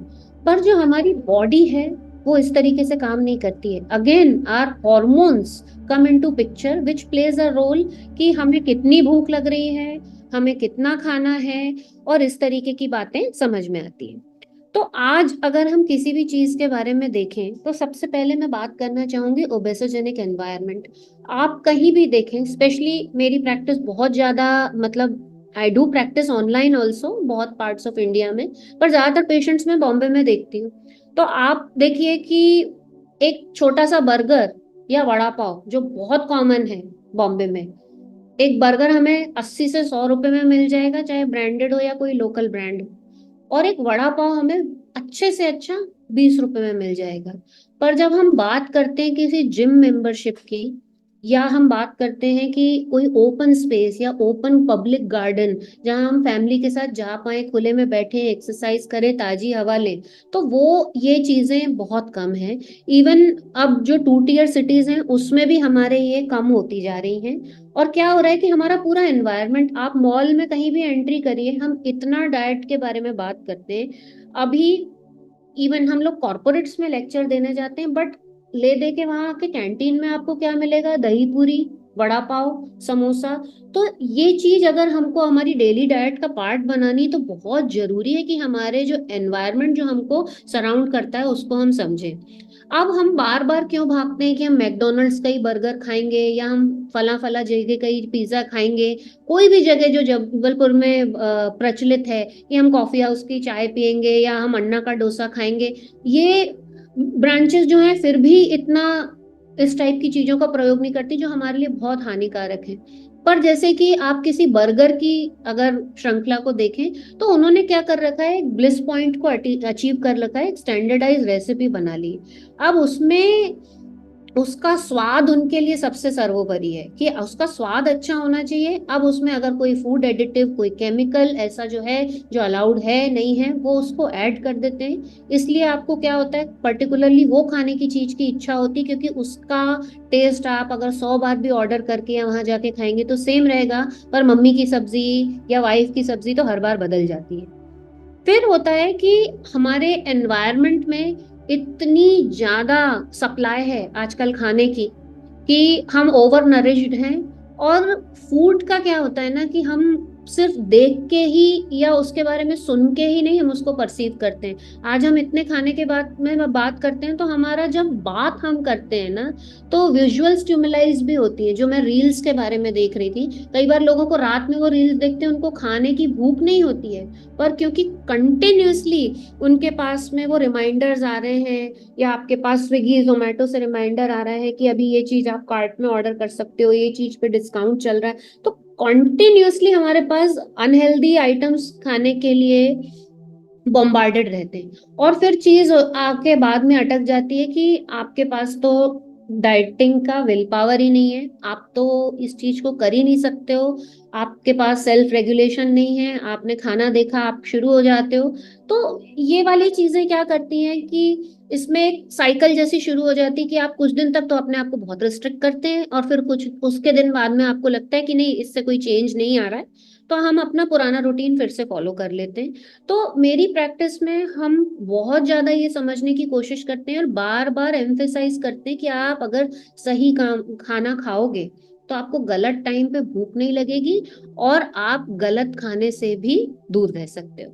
पर जो हमारी बॉडी है वो इस तरीके से काम नहीं करती है। Again are hormones come into picture which plays a role, कि हमें कितनी भूख लग रही है, हमें कितना खाना है, और इस तरीके की बातें समझ में आती है। तो आज अगर हम किसी भी चीज के बारे में देखें तो सबसे पहले मैं बात करना चाहूंगी ओबेसोजेनिक एनवायरनमेंट। आप कहीं भी देखें, स्पेशली मेरी प्रैक्टिस बहुत ज्यादा, मतलब I do practice online also बहुत पार्ट्स ऑफ इंडिया में, पर ज्यादातर पेशेंट्स में बॉम्बे में देखती हूँ। तो आप देखिए कि एक छोटा सा बर्गर या वड़ा पाव जो बहुत कॉमन है बॉम्बे में, एक बर्गर हमें 80 से 100 रुपए में मिल जाएगा, चाहे ब्रांडेड हो या कोई लोकल ब्रांड हो, और एक वड़ा पाव हमें अच्छे से अच्छा 20 रुपए में मिल जाएगा। पर जब हम बात करते हैं किसी जिम मेंबरशिप की, या हम बात करते हैं कि कोई ओपन स्पेस या ओपन पब्लिक गार्डन जहां हम फैमिली के साथ जा पाए, खुले में बैठे एक्सरसाइज करें, ताजी हवा लें, तो वो ये चीजें बहुत कम है। इवन अब जो 2 टियर सिटीज हैं उसमें भी हमारे ये कम होती जा रही हैं। और क्या हो रहा है कि हमारा पूरा एनवायरनमेंट, आप मॉल में कहीं भी एंट्री करिए, हम इतना डाइट के बारे में बात करते हैं। अभी इवन हम लोग कॉर्पोरेट्स में लेक्चर देने जाते हैं, बट ले दे के वहां के कैंटीन में आपको क्या मिलेगा, दही पूरी, वड़ा पाव, समोसा। तो ये चीज अगर हमको हमारी डेली डाइट का पार्ट बनानी, तो बहुत जरूरी है कि हमारे जो एनवायरनमेंट जो हमको सराउंड करता है उसको हम समझें। अब हम बार बार क्यों भागते हैं कि हम मैकडोनल्ड्स का ही बर्गर खाएंगे, या हम फला फला जगह का ही पिज्जा खाएंगे। कोई भी जगह जो जबलपुर में प्रचलित है कि हम कॉफी हाउस की चाय पियेंगे या हम अन्ना का डोसा खाएंगे, ये ब्रांचेस जो हैं फिर भी इतना इस टाइप की चीजों का प्रयोग नहीं करती जो हमारे लिए बहुत हानिकारक है। पर जैसे कि आप किसी बर्गर की अगर श्रृंखला को देखें, तो उन्होंने क्या कर रखा है, एक ब्लिस पॉइंट को अचीव कर रखा है, एक स्टैंडर्डाइज रेसिपी बना ली। अब उसमें उसका स्वाद उनके लिए सबसे सर्वोपरि है कि उसका स्वाद अच्छा होना चाहिए। अब उसमें अगर कोई फूड एडिटिव, कोई केमिकल ऐसा जो है, जो अलाउड है नहीं है, वो उसको ऐड कर देते हैं। इसलिए आपको क्या होता है, पर्टिकुलरली वो खाने की चीज की इच्छा होती है, क्योंकि उसका टेस्ट आप अगर 100 बार भी ऑर्डर करके या वहां जाके खाएंगे तो सेम रहेगा, पर मम्मी की सब्जी या वाइफ की सब्जी तो हर बार बदल जाती है। फिर होता है कि हमारे एनवायरनमेंट में इतनी ज्यादा सप्लाई है आजकल खाने की, कि हम ओवर नरिश्ड हैं। और फूड का क्या होता है ना, कि हम सिर्फ देख के ही या उसके बारे में सुन के ही नहीं, हम उसको परसीव करते हैं। आज हम इतने खाने के बाद में बात करते हैं, तो हमारा जब बात हम करते हैं ना, तो विजुअल स्टिमुलाइज भी होती है। जो मैं रील्स के बारे में देख रही थी, कई बार लोगों को रात में वो रील्स देखते हैं, उनको खाने की भूख नहीं होती है, पर क्योंकि कंटिन्यूअसली उनके पास में वो रिमाइंडर्स आ रहे हैं, या आपके पास स्विगी जोमेटो से रिमाइंडर आ रहा है कि अभी ये चीज आप कार्ट में ऑर्डर कर सकते हो, ये चीज पे डिस्काउंट चल रहा है, तो कॉन्टिन्यूअसली हमारे पास अनहेल्दी आइटम्स खाने के लिए बॉम्बार्डेड रहते हैं। और फिर चीज आके बाद में अटक जाती है कि आपके पास तो डाइटिंग का विल पावर ही नहीं है, आप तो इस चीज को कर ही नहीं सकते हो, आपके पास सेल्फ रेगुलेशन नहीं है, आपने खाना देखा आप शुरू हो जाते हो। तो ये वाली चीजें क्या करती हैं कि इसमें एक साइकिल जैसी शुरू हो जाती है, कि आप कुछ दिन तक तो अपने आप को बहुत रिस्ट्रिक्ट करते हैं, और फिर कुछ उसके दिन बाद में आपको लगता है कि नहीं, इससे कोई चेंज नहीं आ रहा है, तो हम अपना पुराना रूटीन फिर से फॉलो कर लेते हैं। तो मेरी प्रैक्टिस में हम बहुत ज्यादा ये समझने की कोशिश करते हैं और बार बार एम्फेसाइज करते हैं कि आप अगर सही काम खाना खाओगे, तो आपको गलत टाइम पे भूख नहीं लगेगी, और आप गलत खाने से भी दूर रह सकते हो।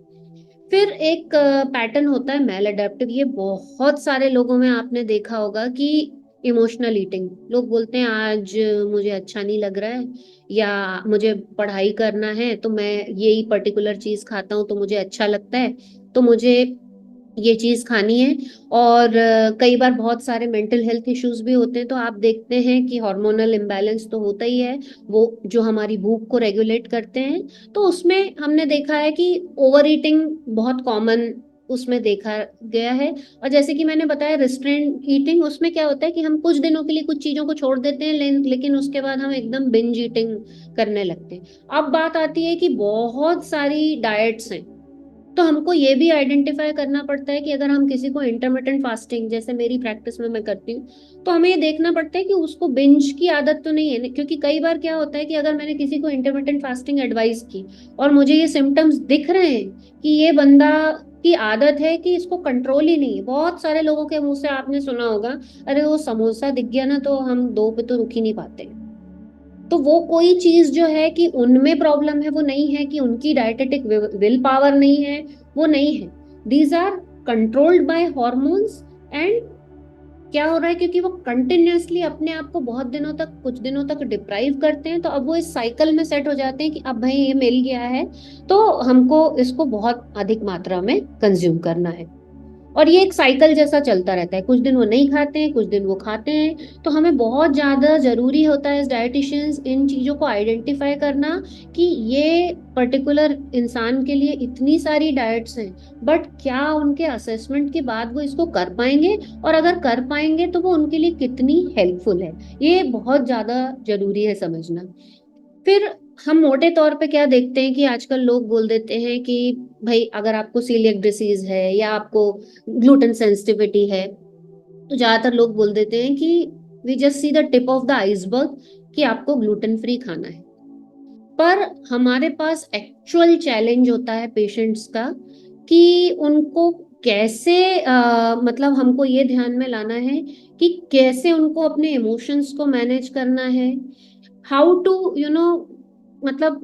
फिर एक पैटर्न होता है मेल अडेप्टिव, ये बहुत सारे लोगों में आपने देखा होगा कि इमोशनल ईटिंग, लोग बोलते हैं आज मुझे अच्छा नहीं लग रहा है, या मुझे पढ़ाई करना है तो मैं यही पर्टिकुलर चीज खाता हूँ तो मुझे अच्छा लगता है, तो मुझे ये चीज खानी है। और कई बार बहुत सारे मेंटल हेल्थ इश्यूज भी होते हैं, तो आप देखते हैं कि हार्मोनल इम्बैलेंस तो होता ही है, वो जो हमारी भूख को रेगुलेट करते हैं। तो उसमें हमने देखा है कि ओवर ईटिंग बहुत कॉमन उसमें देखा गया है। और जैसे कि मैंने बताया रिस्ट्रेंट ईटिंग, उसमें क्या होता है कि हम कुछ दिनों के लिए कुछ चीजों को छोड़ देते हैं, लेकिन उसके बाद हम एकदम बिंज ईटिंग करने लगते हैं। अब बात आती है कि बहुत सारी डाइट्स हैं, तो हमको ये भी आइडेंटिफाई करना पड़ता है कि अगर हम किसी को इंटरमिटेंट फास्टिंग, जैसे मेरी प्रैक्टिस में मैं करती हूँ, तो हमें ये देखना पड़ता है कि उसको बिंज की आदत तो नहीं है। क्योंकि कई बार क्या होता है कि अगर मैंने किसी को इंटरमिटेंट फास्टिंग एडवाइस की और मुझे ये सिम्टम्स दिख रहे हैं कि ये बंदा की आदत है कि इसको कंट्रोल ही नहीं है। बहुत सारे लोगों के मुंह से आपने सुना होगा, अरे वो समोसा दिख गया ना तो हम दो पे तो रुक ही नहीं पाते। तो वो कोई चीज जो है कि उनमें प्रॉब्लम है, वो नहीं है कि उनकी डायटेटिक विल पावर नहीं है, वो नहीं है। These are controlled by hormones. And क्या हो रहा है, क्योंकि वो कंटिन्यूअसली अपने आप को बहुत दिनों तक, कुछ दिनों तक डिप्राइव करते हैं, तो अब वो इस साइकिल में सेट हो जाते हैं कि अब भाई ये मिल गया है तो हमको इसको बहुत अधिक मात्रा में कंज्यूम करना है। और ये एक साइकिल जैसा चलता रहता है, कुछ दिन वो नहीं खाते हैं, कुछ दिन वो खाते हैं। तो हमें बहुत ज्यादा जरूरी होता है एज डाइटिशियंस इन चीजों को आइडेंटिफाई करना कि ये पर्टिकुलर इंसान के लिए इतनी सारी डाइट्स हैं, बट क्या उनके असेसमेंट के बाद वो इसको कर पाएंगे, और अगर कर पाएंगे तो वो उनके लिए कितनी हेल्पफुल है। ये बहुत ज्यादा जरूरी है समझना। फिर हम मोटे तौर पे क्या देखते हैं कि आजकल लोग बोल देते हैं कि भाई अगर आपको सीलियक डिसीज है या आपको ग्लूटेन सेंसिटिविटी है, तो ज्यादातर लोग बोल देते हैं कि we just see the tip of the iceberg, कि आपको ग्लूटेन फ्री खाना है। पर हमारे पास एक्चुअल चैलेंज होता है पेशेंट्स का कि उनको कैसे मतलब हमको ये ध्यान में लाना है कि कैसे उनको अपने इमोशंस को मैनेज करना है, हाउ टू मतलब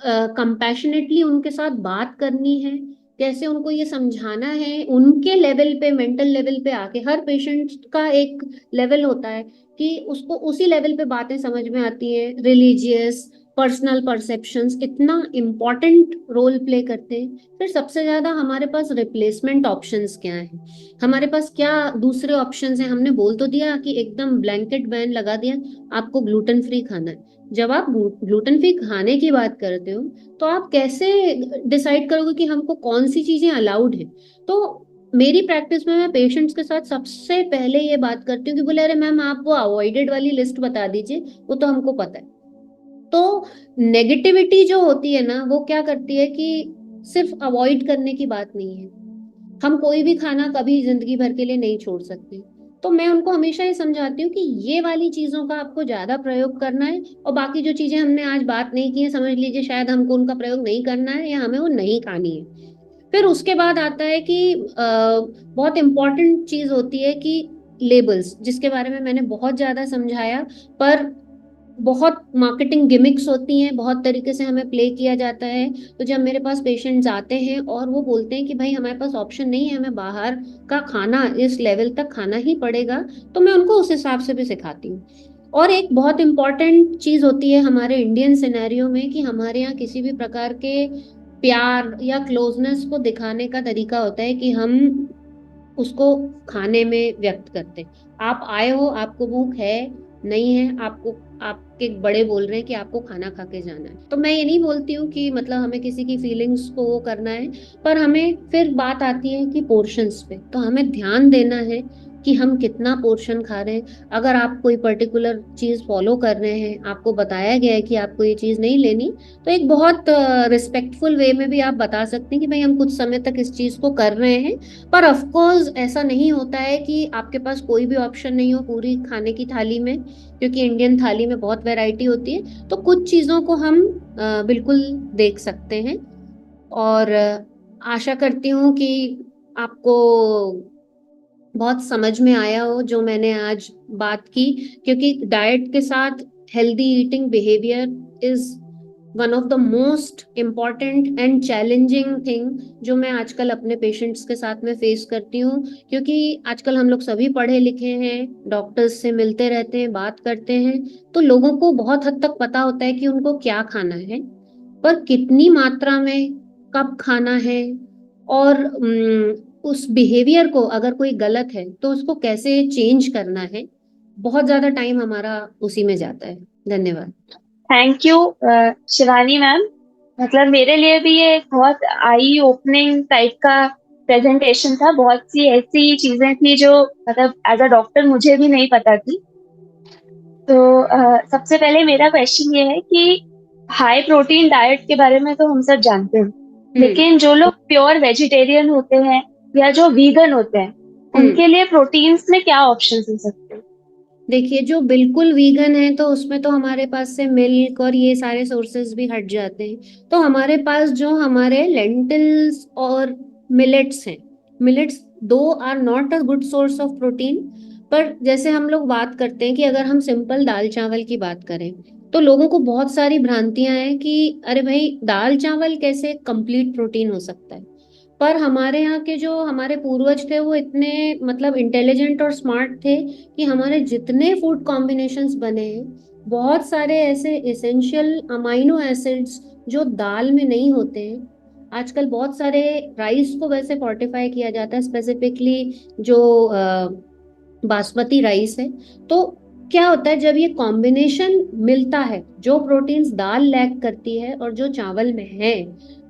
कंपैशनेटली उनके साथ बात करनी है, कैसे उनको ये समझाना है उनके लेवल पे, मेंटल लेवल पे आके। हर पेशेंट का एक लेवल होता है कि उसको उसी लेवल पे बातें समझ में आती हैं। रिलीजियस पर्सनल परसेप्शंस इतना इम्पोर्टेंट रोल प्ले करते हैं। फिर सबसे ज्यादा हमारे पास रिप्लेसमेंट ऑप्शंस क्या हैं, हमारे पास क्या दूसरे ऑप्शंस हैं। हमने बोल तो दिया कि एकदम ब्लैंकेट बैन लगा दिया आपको ग्लूटेन फ्री खाना है। जब आप ग्लूटेन फ्री खाने की बात करते हो, तो आप कैसे डिसाइड करोगे कि हमको कौन सी चीजें अलाउड है। तो मेरी प्रैक्टिस में मैं पेशेंट्स के साथ सबसे पहले ये बात करती हूँ कि बोले अरे मैम आप वो अवॉइडेड वाली लिस्ट बता दीजिए, वो तो हमको पता है। तो नेगेटिविटी जो होती है ना, वो क्या करती है कि सिर्फ अवॉइड करने की बात नहीं है, हम कोई भी खाना कभी जिंदगी भर के लिए नहीं छोड़ सकते। तो मैं उनको हमेशा ये समझाती हूँ कि ये वाली चीजों का आपको ज्यादा प्रयोग करना है, और बाकी जो चीजें हमने आज बात नहीं की है, समझ लीजिए शायद हमको उनका प्रयोग नहीं करना है या हमें वो नहीं खानी है। फिर उसके बाद आता है कि बहुत इंपॉर्टेंट चीज होती है कि लेबल्स, जिसके बारे में मैंने बहुत ज्यादा समझाया, पर बहुत मार्केटिंग गिमिक्स होती हैं, बहुत तरीके से हमें प्ले किया जाता है। तो जब मेरे पास पेशेंट्स आते हैं और वो बोलते हैं कि भाई हमारे पास ऑप्शन नहीं है, हमें बाहर का खाना इस लेवल तक खाना ही पड़ेगा, तो मैं उनको उस हिसाब से भी सिखाती हूँ। और एक बहुत इंपॉर्टेंट चीज होती है हमारे इंडियन सिनेरियो में कि हमारे यहाँ किसी भी प्रकार के प्यार या क्लोजनेस को दिखाने का तरीका होता है कि हम उसको खाने में व्यक्त करते हैं। आप आए हो, आपको भूख है, नहीं है, आपको आपके बड़े बोल रहे हैं कि आपको खाना खा के जाना है, तो मैं ये नहीं बोलती हूँ कि मतलब हमें किसी की फीलिंग्स को वो करना है। पर हमें फिर बात आती है कि पोर्शंस पे, तो हमें ध्यान देना है कि हम कितना पोर्शन खा रहे हैं। अगर आप कोई पर्टिकुलर चीज फॉलो कर रहे हैं, आपको बताया गया है कि आपको ये चीज नहीं लेनी, तो एक बहुत रिस्पेक्टफुल वे में भी आप बता सकते हैं कि भाई हम कुछ समय तक इस चीज को कर रहे हैं। पर ऑफ कोर्स ऐसा नहीं होता है कि आपके पास कोई भी ऑप्शन नहीं हो पूरी खाने की थाली में, क्योंकि इंडियन थाली में बहुत वैरायटी होती है। तो कुछ चीजों को हम बिल्कुल देख सकते हैं। और आशा करती हूँ कि आपको बहुत समझ में आया हो जो मैंने आज बात की, क्योंकि डाइट के साथ healthy eating behaviour is one of the most important and challenging thing जो मैं आजकल अपने पेशेंट्स के साथ में फेस करती हूँ। क्योंकि आजकल हम लोग सभी पढ़े लिखे हैं, डॉक्टर्स से मिलते रहते हैं, बात करते हैं, तो लोगों को बहुत हद तक पता होता है कि उनको क्या खाना है, पर कितनी मात्रा में, कब खाना है, और उस बिहेवियर को अगर कोई गलत है तो उसको कैसे चेंज करना है, बहुत ज्यादा टाइम हमारा उसी में जाता है। धन्यवाद। Thank you Shivani ma'am. मतलब मेरे लिए भी ये एक बहुत आई ओपनिंग टाइप का प्रेजेंटेशन था। बहुत सी ऐसी चीजें थी जो मतलब एज अ डॉक्टर मुझे भी नहीं पता थी। तो सबसे पहले मेरा क्वेश्चन ये है कि हाई प्रोटीन डाइट के बारे में तो हम सब जानते हैं, हम्म। लेकिन जो लोग प्योर वेजिटेरियन होते हैं या जो वीगन होते हैं, हम्म। उनके लिए प्रोटीन्स में क्या ऑप्शंस हो सकते हैं? देखिए, जो बिल्कुल वीगन है तो उसमें तो हमारे पास से मिल्क और ये सारे सोर्सेज भी हट जाते हैं। तो हमारे पास जो हमारे लेंटिल्स और मिलेट्स हैं, millets though are not a good source of protein. पर जैसे हम लोग बात करते हैं कि अगर हम सिंपल दाल चावल की बात करें, तो लोगों को बहुत सारी भ्रांतियां हैं कि अरे भाई, दाल चावल कैसे कंप्लीट प्रोटीन हो सकता है। पर हमारे यहाँ के जो हमारे पूर्वज थे वो इतने मतलब इंटेलिजेंट और स्मार्ट थे कि हमारे जितने फूड कॉम्बिनेशंस बने हैं, बहुत सारे ऐसे एसेंशियल अमाइनो एसिड्स जो दाल में नहीं होते हैं। आजकल बहुत सारे राइस को वैसे फोर्टिफाई किया जाता है, स्पेसिफिकली जो बासमती राइस है। तो क्या होता है जब ये कॉम्बिनेशन मिलता है, जो प्रोटीन्स दाल लैक करती है और जो चावल में है,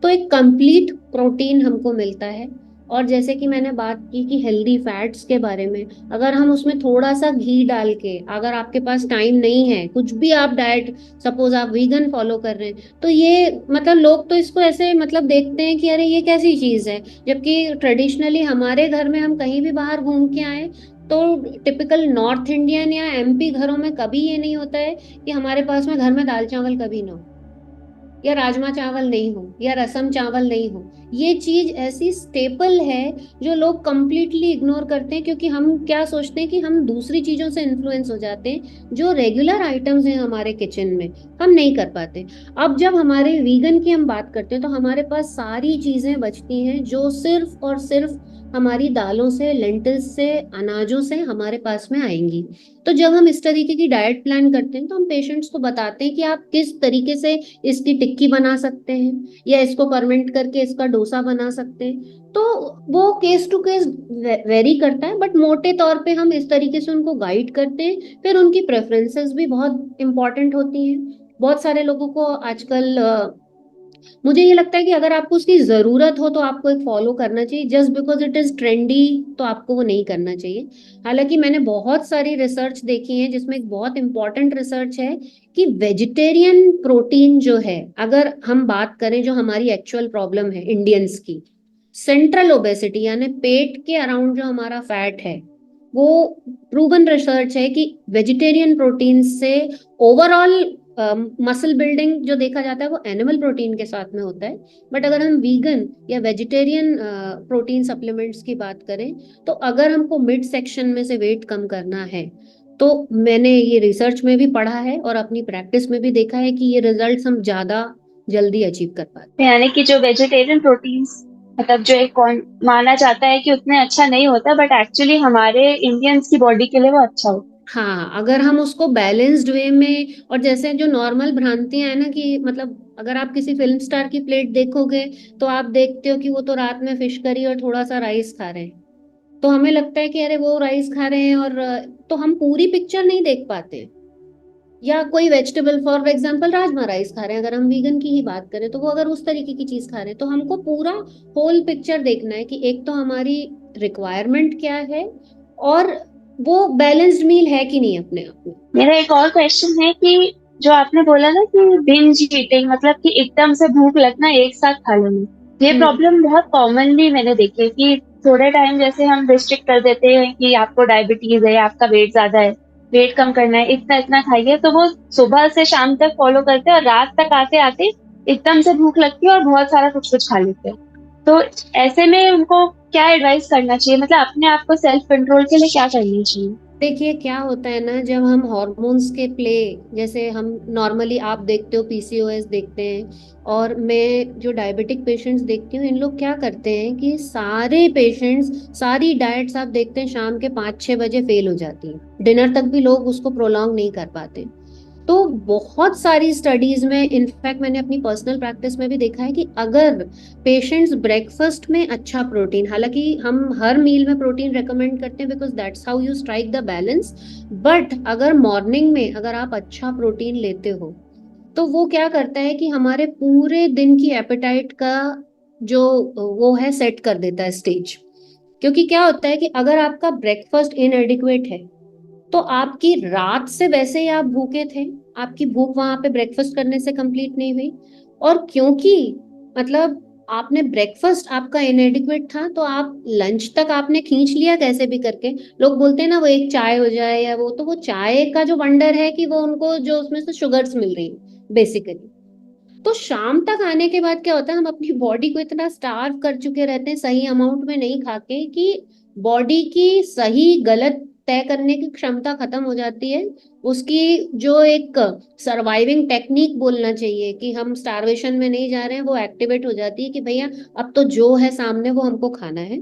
तो एक कंप्लीट प्रोटीन हमको मिलता है। और जैसे कि मैंने बात की कि हेल्दी फैट्स के बारे में, अगर हम उसमें थोड़ा सा घी डाल के, अगर आपके पास टाइम नहीं है, कुछ भी आप डाइट, सपोज आप वीगन फॉलो कर रहे हैं, तो ये मतलब लोग तो इसको ऐसे मतलब देखते हैं कि अरे ये कैसी चीज है। जबकि ट्रेडिशनली हमारे घर में हम कहीं भी बाहर घूम के आए तो टिपिकल नॉर्थ इंडियन या एमपी घरों में कभी ये नहीं होता है कि हमारे पास में घर में दाल चावल कभी ना हो, या राजमा चावल नहीं हो, या रसम चावल नहीं हो। ये चीज ऐसी स्टेपल है जो लोग कंप्लीटली इग्नोर करते हैं, क्योंकि हम क्या सोचते हैं कि हम दूसरी चीजों से इन्फ्लुएंस हो जाते हैं, जो रेगुलर आइटम्स हैं हमारे किचन में हम नहीं कर पाते। अब जब हमारे वीगन की हम बात करते हैं तो हमारे पास सारी चीजें बचती हैं जो सिर्फ और सिर्फ हमारी दालों से, लेंटिल्स से, अनाजों से हमारे पास में आएंगी। तो जब हम इस तरीके की डाइट प्लान करते हैं तो हम पेशेंट्स को बताते हैं कि आप किस तरीके से इसकी टिक्की बना सकते हैं, या इसको फर्मेंट करके इसका डोसा बना सकते हैं। तो वो केस टू केस वेरी करता है, बट मोटे तौर पे हम इस तरीके से उनको गाइड करते हैं। फिर उनकी प्रेफरेंसेस भी बहुत इंपॉर्टेंट होती हैं। बहुत सारे लोगों को आजकल मुझे ये लगता है कि अगर आपको उसकी जरूरत हो तो आपको एक फॉलो करना चाहिए, just because it is trendy तो आपको वो नहीं करना चाहिए। हालांकि मैंने बहुत सारी रिसर्च देखी है जिसमें एक बहुत इंपॉर्टेंट रिसर्च है कि वेजिटेरियन प्रोटीन जो है, अगर हम बात करें जो हमारी एक्चुअल प्रॉब्लम है इंडियंस की, सेंट्रल ओबेसिटी यानी पेट के अराउंड जो हमारा फैट है, वो प्रूवन रिसर्च है कि वेजिटेरियन प्रोटीन से ओवरऑल मसल बिल्डिंग जो देखा जाता है वो एनिमल प्रोटीन के साथ में होता है। बट अगर हम वीगन या वेजिटेरियन प्रोटीन सप्लीमेंट्स की बात करें, तो अगर हमको मिड सेक्शन में से वेट कम करना है, तो मैंने ये रिसर्च में भी पढ़ा है और अपनी प्रैक्टिस में भी देखा है कि ये रिजल्ट्स हम ज्यादा जल्दी अचीव कर पाते हैं। यानी कि जो वेजिटेरियन प्रोटीन्स मतलब जो एक माना जाता है कि उतने अच्छा नहीं होता, बट एक्चुअली हमारे इंडियंस की बॉडी के लिए वो अच्छा होता हाँ, अगर हम उसको बैलेंस्ड वे में, और जैसे जो नॉर्मल भ्रांतियां है ना कि मतलब अगर आप किसी फिल्म स्टार की प्लेट देखोगे तो आप देखते हो कि वो तो रात में फिश करी और थोड़ा सा राइस खा रहे हैं, तो हमें लगता है कि अरे वो राइस खा रहे हैं, और तो हम पूरी पिक्चर नहीं देख पाते। या कोई vegetable, for example rajma rice खा रहे हैं, अगर हम वीगन की ही बात करें, तो वो अगर उस तरीके की चीज खा रहे हैं, तो हमको पूरा होल पिक्चर देखना है कि एक तो हमारी रिक्वायरमेंट क्या है, और वो बैलेंस्ड मील है कि नहीं अपने आप में। है। मेरा एक और क्वेश्चन है कि जो आपने बोला ना कि बिंज ईटिंग मतलब कि एकदम से भूख लगना एक साथ खा लेना, ये हम्म। प्रॉब्लम बहुत कॉमनली मैंने देखी है कि थोड़े टाइम जैसे हम रिस्ट्रिक्ट कर देते हैं कि आपको डायबिटीज है, आपका वेट ज्यादा है, वेट कम करना है, इतना इतना खाइए, तो वो सुबह से शाम तक फॉलो करते हैं और रात तक आते आते एकदम से भूख लगती है और बहुत सारा कुछ कुछ खा लेते हैं। तो ऐसे में उनको क्या एडवाइस करना चाहिए, मतलब अपने आप को सेल्फ कंट्रोल के लिए क्या करना चाहिए? देखिए, क्या होता है ना, जब हम हॉर्मोन्स के प्ले, जैसे हम नॉर्मली आप देखते हो पीसीओएस देखते हैं, और मैं जो डायबिटिक पेशेंट्स देखती हूँ, इन लोग क्या करते हैं कि सारे पेशेंट्स, सारी डाइट्स आप देखते हैं शाम के 5-6 बजे फेल हो जाती है, डिनर तक भी लोग उसको प्रोलॉन्ग नहीं कर पाते। तो बहुत सारी स्टडीज में, इनफैक्ट मैंने अपनी पर्सनल प्रैक्टिस में भी देखा है कि अगर पेशेंट्स ब्रेकफास्ट में अच्छा प्रोटीन, हालांकि हम हर मील में प्रोटीन रेकमेंड करते हैं because that's how you strike the balance, but अगर मॉर्निंग में अगर आप अच्छा प्रोटीन लेते हो तो वो क्या करता है कि हमारे पूरे दिन की एपेटाइट का जो वो है सेट कर देता है स्टेज। क्योंकि क्या होता है कि अगर आपका ब्रेकफास्ट इनएडिक्वेट है तो आपकी रात से वैसे ही आप भूखे थे, आपकी भूख वहां पे ब्रेकफास्ट करने से कंप्लीट नहीं हुई। और क्योंकि मतलब आपने ब्रेकफास्ट आपका इनएडिक्वेट था तो आप लंच तक आपने खींच लिया कैसे भी करके। लोग बोलते हैं ना वो एक चाय हो जाए या वो, तो वो चाय का जो वंडर है कि वो उनको जो उसमें से शुगर्स मिल रही बेसिकली। तो शाम तक आने के बाद क्या होता है, हम अपनी बॉडी को इतना स्टार्व कर चुके रहते हैं सही अमाउंट में नहीं खा के कि बॉडी की सही गलत तय करने की क्षमता खत्म हो जाती है। उसकी जो एक सर्वाइविंग टेक्निक बोलना चाहिए कि हम स्टारवेशन में नहीं जा रहे हैं, वो एक्टिवेट हो जाती है कि भैया अब तो जो है सामने वो हमको खाना है।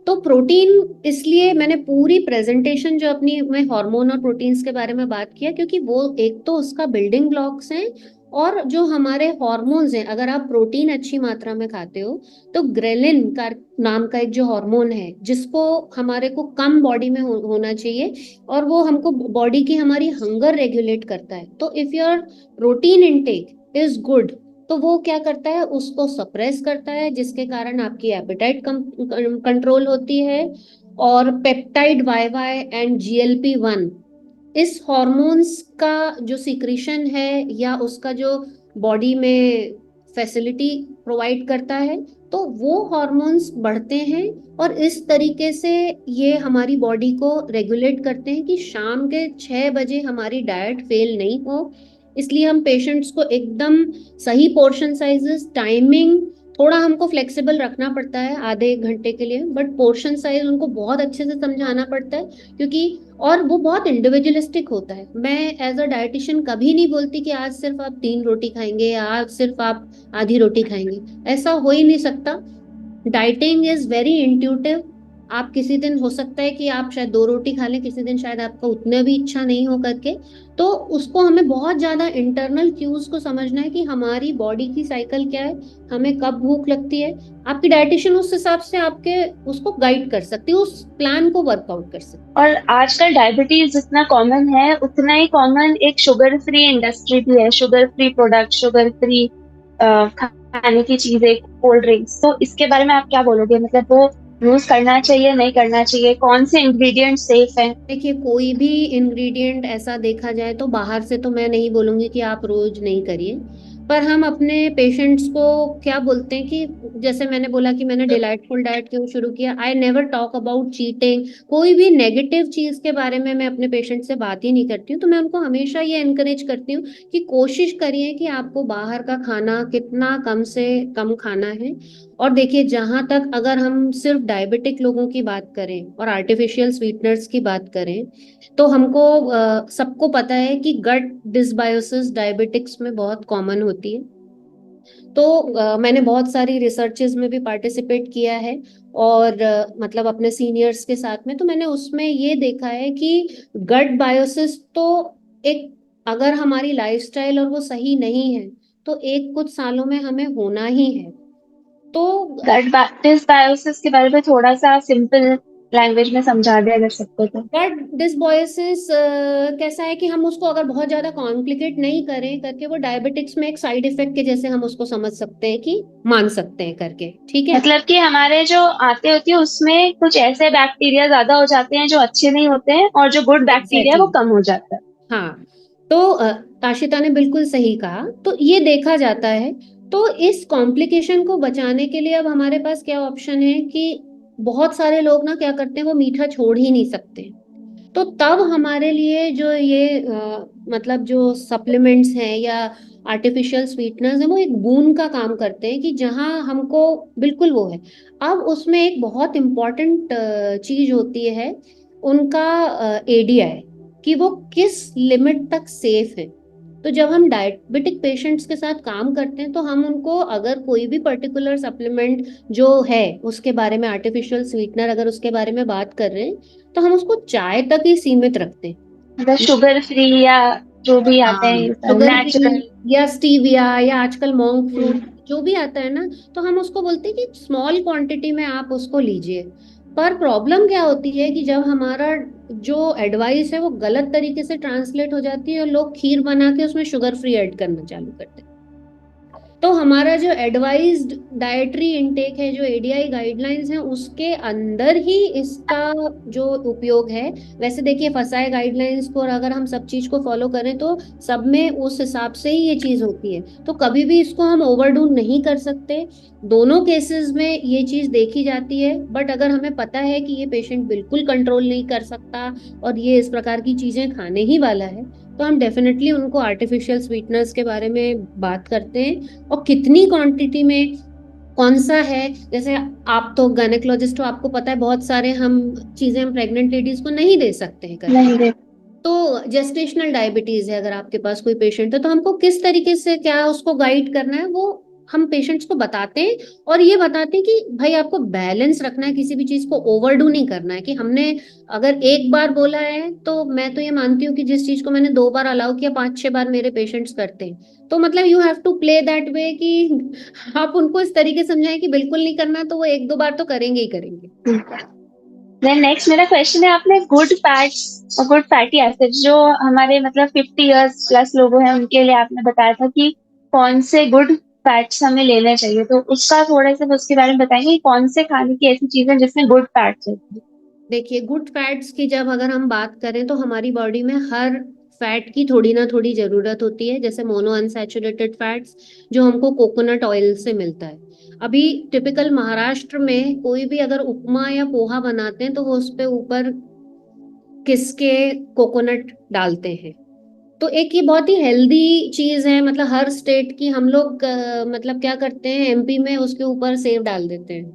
तो प्रोटीन, इसलिए मैंने पूरी प्रेजेंटेशन जो अपनी में हार्मोन और प्रोटीन्स के बारे में बात किया, क्योंकि वो एक तो उसका बिल्डिंग ब्लॉक्स हैं, और जो हमारे हॉर्मोन्स हैं, अगर आप प्रोटीन अच्छी मात्रा में खाते हो तो ग्रेलिन का नाम का एक जो हार्मोन है जिसको हमारे को कम बॉडी में होना चाहिए, और वो हमको बॉडी की हमारी हंगर रेगुलेट करता है। तो if your protein intake is good तो वो क्या करता है, उसको सप्रेस करता है, जिसके कारण आपकी एपेटाइट कंट्रोल होती है। और peptide Y Y and GLP-1, इस हॉर्मोन्स का जो सिक्रीशन है या उसका जो बॉडी में फैसिलिटी प्रोवाइड करता है, तो वो हॉर्मोन्स बढ़ते हैं। और इस तरीके से ये हमारी बॉडी को रेगुलेट करते हैं कि शाम के 6 बजे हमारी डाइट फेल नहीं हो। इसलिए हम पेशेंट्स को एकदम सही पोर्शन साइजेस, टाइमिंग थोड़ा हमको फ्लेक्सिबल रखना पड़ता है आधे एक घंटे के लिए, बट पोर्शन साइज उनको बहुत अच्छे से समझाना पड़ता है। क्योंकि और वो बहुत इंडिविजुअलिस्टिक होता है। मैं एज अ डाइटिशियन कभी नहीं बोलती कि आज सिर्फ आप 3 रोटी खाएंगे या आज सिर्फ आप आधी रोटी खाएंगे, ऐसा हो ही नहीं सकता। Dieting is very intuitive. आप किसी दिन हो सकता है कि आप शायद 2 रोटी खा लें, किसी दिन शायद आपका उतना भी इच्छा नहीं हो करके। तो उसको हमें बहुत ज्यादा इंटरनल क्यूज को समझना है कि हमारी बॉडी की साइकिल क्या है, हमें कब भूख लगती है। आपकी डाइटिशियन उस हिसाब से आपके उसको गाइड कर सकती है, उस प्लान को वर्कआउट कर सकती है। और आजकल डायबिटीज जितना कॉमन है उतना ही कॉमन एक शुगर फ्री इंडस्ट्री भी है, sugar free product, sugar free खाने की चीजें, कोल्ड ड्रिंक्स। तो इसके बारे में आप क्या बोलोगे, मतलब वो यूज करना चाहिए नहीं करना चाहिए, कौन से इंग्रेडिएंट सेफ है? देखिए, कोई भी इंग्रेडिएंट ऐसा देखा जाए तो बाहर से तो मैं नहीं बोलूंगी कि आप रोज नहीं करिए। पर हम अपने पेशेंट्स को क्या बोलते हैं कि जैसे मैंने बोला कि मैंने डिलाइटफुल डाइट क्यों शुरू किया, I never talk about cheating. कोई भी नेगेटिव चीज के बारे में मैं अपने पेशेंट से बात ही नहीं करती हूँ। तो मैं उनको हमेशा ये एनकरेज करती हूँ कि कोशिश करिए कि आपको बाहर का खाना कितना कम से कम खाना है। और देखिए, जहां तक अगर हम सिर्फ डायबिटिक लोगों की बात करें और आर्टिफिशियल स्वीटनर्स की बात करें, तो हमको सबको पता है कि गट डिसबायोसिस डायबिटिक्स में बहुत कॉमन होती है। तो मैंने बहुत सारी रिसर्चेज में भी पार्टिसिपेट किया है, और मतलब अपने सीनियर्स के साथ में, तो मैंने उसमें ये देखा है कि गट बायोसिस तो एक, अगर हमारी लाइफस्टाइल और वो सही नहीं है तो एक कुछ सालों में हमें होना ही है। तो गट डिसबायोसिस के बारे में थोड़ा सा सिंपल लैंग्वेज में समझा दिया अगर सबको तो। गट डिसबॉयसिस कैसा है कि हम उसको अगर बहुत ज्यादा कॉम्प्लिकेट नहीं करें करके, वो डायबिटिक्स में एक साइड इफेक्ट के जैसे हम उसको समझ सकते हैं कि मान सकते हैं करके, ठीक है। मतलब कि हमारे जो आते होती है उसमें कुछ ऐसे बैक्टीरिया ज्यादा हो जाते हैं जो अच्छे नहीं होते हैं, और जो गुड बैक्टीरिया वो एग्जैक्टली, कम हो जाता है। हाँ। तो ताशिता ने बिल्कुल सही कहा, तो ये देखा जाता है। तो इस कॉम्प्लिकेशन को बचाने के लिए अब हमारे पास क्या ऑप्शन है कि बहुत सारे लोग ना क्या करते हैं, वो मीठा छोड़ ही नहीं सकते। तो तब हमारे लिए जो ये मतलब जो सप्लीमेंट्स हैं या आर्टिफिशियल स्वीटनर्स हैं, वो एक बून का काम करते हैं कि जहां हमको बिल्कुल वो है। अब उसमें एक बहुत इम्पोर्टेंट चीज होती है, उनका ADI, कि वो किस लिमिट तक सेफ है। तो जब हम डायबिटिक पेशेंट्स के साथ काम करते हैं तो हम उनको अगर कोई भी पर्टिकुलर सप्लीमेंट जो है उसके बारे में, आर्टिफिशियल स्वीटनर अगर उसके बारे में बात कर रहे हैं, तो हम उसको चाय तक ही सीमित रखते हैं। मतलब शुगर फ्री या जो भी आते हाँ, हैं शुगर नेचुरल। फ्री या स्टीविया या आजकल मोंक फ्रूट जो भी आता है ना, तो हम उसको बोलते हैं कि स्मॉल क्वांटिटी में आप उसको लीजिए। पर प्रॉब्लम क्या होती है कि जब हमारा जो एडवाइस है वो गलत तरीके से ट्रांसलेट हो जाती है और लोग खीर बना के उसमें शुगर फ्री ऐड करना चालू करते हैं। तो हमारा जो एडवाइज्ड डाइटरी इनटेक है, जो एडीआई गाइडलाइंस हैं, उसके अंदर ही इसका जो उपयोग है। वैसे देखिए, फसाए गाइडलाइंस को और अगर हम सब चीज को फॉलो करें तो सब में उस हिसाब से ही ये चीज होती है। तो कभी भी इसको हम ओवरडू नहीं कर सकते। दोनों केसेस में ये चीज देखी जाती है, बट अगर हमें पता है कि ये पेशेंट बिल्कुल कंट्रोल नहीं कर सकता और ये इस प्रकार की चीजें खाने ही वाला है, तो हम डेफिनेटली उनको आर्टिफिशियल स्वीटनर्स के बारे में बात करते हैं। और कितनी क्वांटिटी में कौन सा है, जैसे आप तो गायनेकोलॉजिस्ट हो, आपको पता है बहुत सारे हम चीजें हम प्रेग्नेंट लेडीज को नहीं दे सकते हैं करके। नहीं दे। तो जेस्टेशनल डायबिटीज है, अगर आपके पास कोई पेशेंट है, तो हमको किस तरीके से क्या उसको गाइड करना है वो हम पेशेंट्स को बताते हैं। और ये बताते हैं कि भाई आपको बैलेंस रखना है, किसी भी चीज को ओवरडू नहीं करना है। कि हमने अगर एक बार बोला है, तो मैं तो ये मानती हूँ कि जिस चीज को मैंने 2 बार अलाउ किया, 5-6 बार मेरे पेशेंट्स करते हैं, तो मतलब you have to play that way कि आप उनको इस तरीके से समझाएं कि बिल्कुल नहीं करना, तो वो 1-2 बार तो करेंगे ही करेंगे। देन नेक्स्ट मेरा क्वेश्चन है, आपने गुड फैट्स और गुड फैटी एसिड्स जो हमारे मतलब 50 इयर्स प्लस लोगों हैं उनके लिए आपने बताया था कि कौन से गुड फैट्स हमें लेने चाहिए, तो उसका थोड़ा सा उसके बारे में बताएंगे कि कौन से खाने की ऐसी चीजें जिसमें गुड फैट्स होती देखिए, गुड फैट्स की जब अगर हम बात करें, तो हमारी बॉडी में हर फैट की थोड़ी ना थोड़ी जरूरत होती है। जैसे मोनो अनसैचुरेटेड फैट्स जो हमको कोकोनट ऑयल से मिलता है। अभी टिपिकल महाराष्ट्र में कोई भी अगर उपमा या पोहा बनाते हैं, तो वो उस पे ऊपर किसके कोकोनट डालते हैं। तो एक ये बहुत ही हेल्दी चीज है। मतलब हर स्टेट की हम लोग मतलब क्या करते हैं, एमपी में उसके ऊपर सेव डाल देते हैं।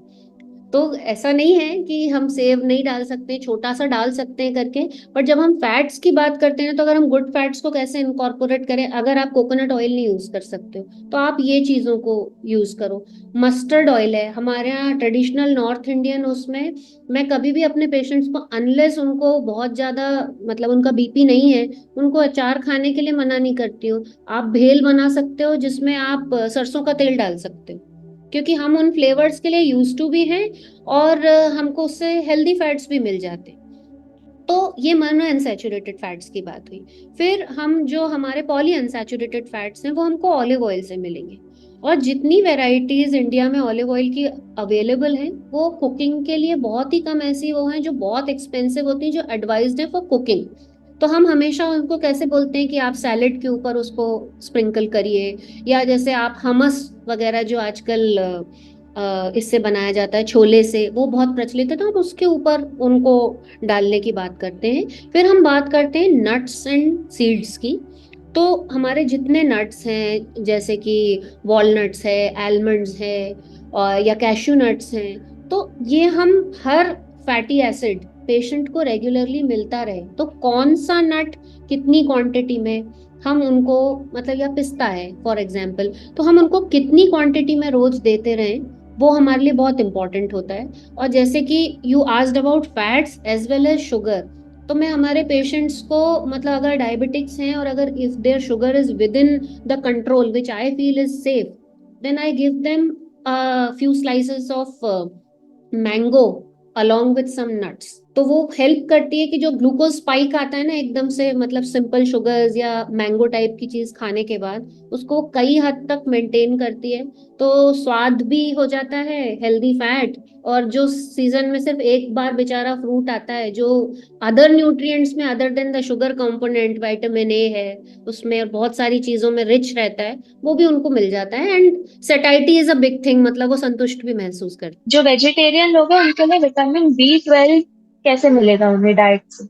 तो ऐसा नहीं है कि हम सेव नहीं डाल सकते, छोटा सा डाल सकते हैं करके। बट जब हम फैट्स की बात करते हैं, तो अगर हम गुड फैट्स को कैसे इनकॉर्पोरेट करें, अगर आप कोकोनट ऑयल नहीं यूज कर सकते हो, तो आप ये चीजों को यूज करो। मस्टर्ड ऑयल है हमारे यहाँ ट्रेडिशनल नॉर्थ इंडियन, उसमें मैं कभी भी अपने पेशेंट्स को, अनलेस उनको बहुत ज्यादा मतलब उनका बीपी नहीं है, उनको अचार खाने के लिए मना नहीं करती हूँ। आप भेल बना सकते हो जिसमें आप सरसों का तेल डाल सकते हो, क्योंकि हम उन फ्लेवर्स के लिए यूज टू भी हैं। और हमको उससे हेल्दी फैट्स भी मिल जाते हैं। तो ये मोनो अनसैचुरेटेड फैट्स की बात हुई। फिर हम जो हमारे पॉली अनसैचुरेटेड फैट्स हैं, वो हमको ऑलिव ऑयल से मिलेंगे। और जितनी वेराइटीज इंडिया में ऑलिव ऑयल की अवेलेबल हैं, वो कुकिंग के लिए बहुत ही कम ऐसी वो हैं जो बहुत एक्सपेंसिव होती हैं, जो एडवाइज्ड है फॉर कुकिंग। तो हम हमेशा उनको कैसे बोलते हैं कि आप सैलेड के ऊपर उसको स्प्रिंकल करिए। या जैसे आप हमस वगैरह जो आजकल इससे बनाया जाता है, छोले से, वो बहुत प्रचलित है, तो हम उसके ऊपर उनको डालने की बात करते हैं। फिर हम बात करते हैं नट्स एंड सीड्स की। तो हमारे जितने नट्स हैं, जैसे कि वॉलनट्स है, आलमंड्स है, और या कैश्यू नट्स हैं, तो ये हम हर फैटी एसिड पेशेंट को रेगुलरली मिलता रहे, तो कौन सा नट कितनी क्वांटिटी में हम उनको, मतलब या पिस्ता है फॉर एग्जाम्पल, तो हम उनको कितनी क्वांटिटी में रोज देते रहें, वो हमारे लिए बहुत इंपॉर्टेंट होता है। और जैसे कि you asked about fats as well as sugar, तो मैं हमारे पेशेंट्स को, मतलब अगर डायबिटिक्स हैं और अगर if their sugar is within the control which I feel is safe, then I give them few slices of mango along with some nuts। तो वो हेल्प करती है कि जो ग्लूकोज स्पाइक आता है ना एकदम से, मतलब सिंपल शुगर्स या मैंगो टाइप की चीज खाने के बाद, उसको कई हद तक मेंटेन करती है। तो स्वाद भी हो जाता है, हेल्दी फैट, और जो सीजन में सिर्फ एक बार बेचारा फ्रूट आता है, जो अदर न्यूट्रिएंट्स में other than the sugar component vitamin A है उसमें, और बहुत सारी चीजों में रिच रहता है, वो भी उनको मिल जाता है। And सेटाइटी is a big thing, मतलब वो संतुष्ट भी महसूस करते हैं। जो वेजिटेरियन लोग हैं उनके लिए विटामिन B12 कैसे मिलेगा उन्हें डाइट से?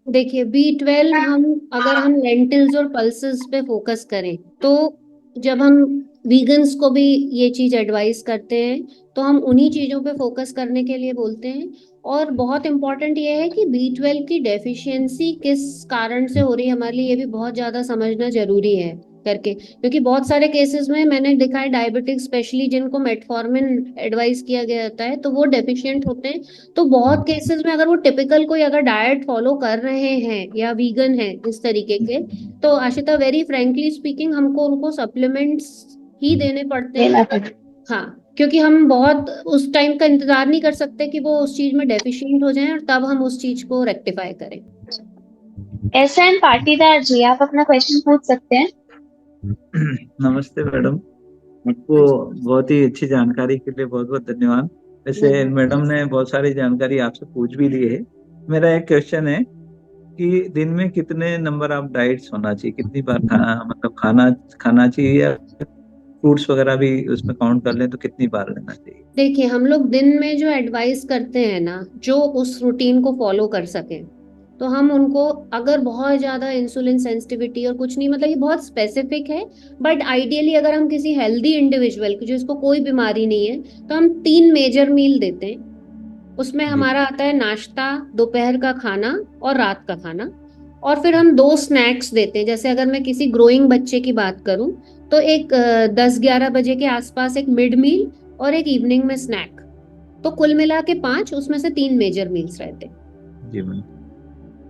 देखिए, बी 12 हम, अगर हम लेंटिल्स और पल्सेस पे फोकस करें, तो जब हम वीगन्स को भी ये चीज एडवाइस करते हैं, तो हम उन्हीं चीजों पे फोकस करने के लिए बोलते हैं। और बहुत इंपॉर्टेंट ये है कि बी 12 की डेफिशिएंसी किस कारण से हो रही है हमारे लिए, ये भी बहुत ज्यादा समझना जरूरी है करके, क्योंकि बहुत सारे केसेस में मैंने देखा है डायबिटिक्स स्पेशली जिनको मेटफॉर्मिन एडवाइस किया गया होता है तो वो डेफिशिएंट होते हैं। तो बहुत केसेस में अगर वो टिपिकल कोई अगर डाइट फॉलो कर रहे हैं या वीगन है इस तरीके के, तो आशिता वेरी फ्रेंकली स्पीकिंग हमको उनको सप्लीमेंट्स ही देने पड़ते हैं। लेना पड़ेगा। हाँ, क्योंकि हम बहुत उस टाइम का इंतजार नहीं कर सकते कि वो उस चीज में डेफिशिएंट हो जाएं और तब हम उस चीज को रेक्टिफाई करें। एसएन पाटीदार जी, आप अपना क्वेश्चन पूछ सकते हैं। नमस्ते मैडम, आपको बहुत ही अच्छी जानकारी के लिए बहुत बहुत धन्यवाद। वैसे मैडम ने बहुत सारी जानकारी आपसे पूछ भी ली है। मेरा एक क्वेश्चन है कि दिन में कितने नंबर ऑफ डाइट्स होना चाहिए, कितनी बार मतलब खाना खाना चाहिए, या फ्रूट्स वगैरह भी उसमें काउंट कर लें तो कितनी बार लेना चाहिए? देखिए, हम लोग दिन में जो एडवाइस करते हैं ना, जो उस रूटीन को फॉलो कर सके, तो हम उनको, अगर बहुत ज्यादा इंसुलिन सेंसिटिविटी और कुछ नहीं, मतलब ये बहुत स्पेसिफिक है, बट आइडियली अगर हम किसी हेल्दी इंडिविजुअल को जिसको कोई बीमारी नहीं है, तो हम 3 मेजर मील देते हैं। उसमें जी। हमारा आता है नाश्ता, दोपहर का खाना और रात का खाना, और फिर हम 2 स्नैक्स देते हैं। जैसे अगर मैं किसी ग्रोइंग बच्चे की बात करूं तो एक 10-11 बजे के आसपास एक मिड मील और एक इवनिंग में स्नैक, तो कुल मिला के 5, उसमें से 3 मेजर मील्स रहते हैं। जी मैम।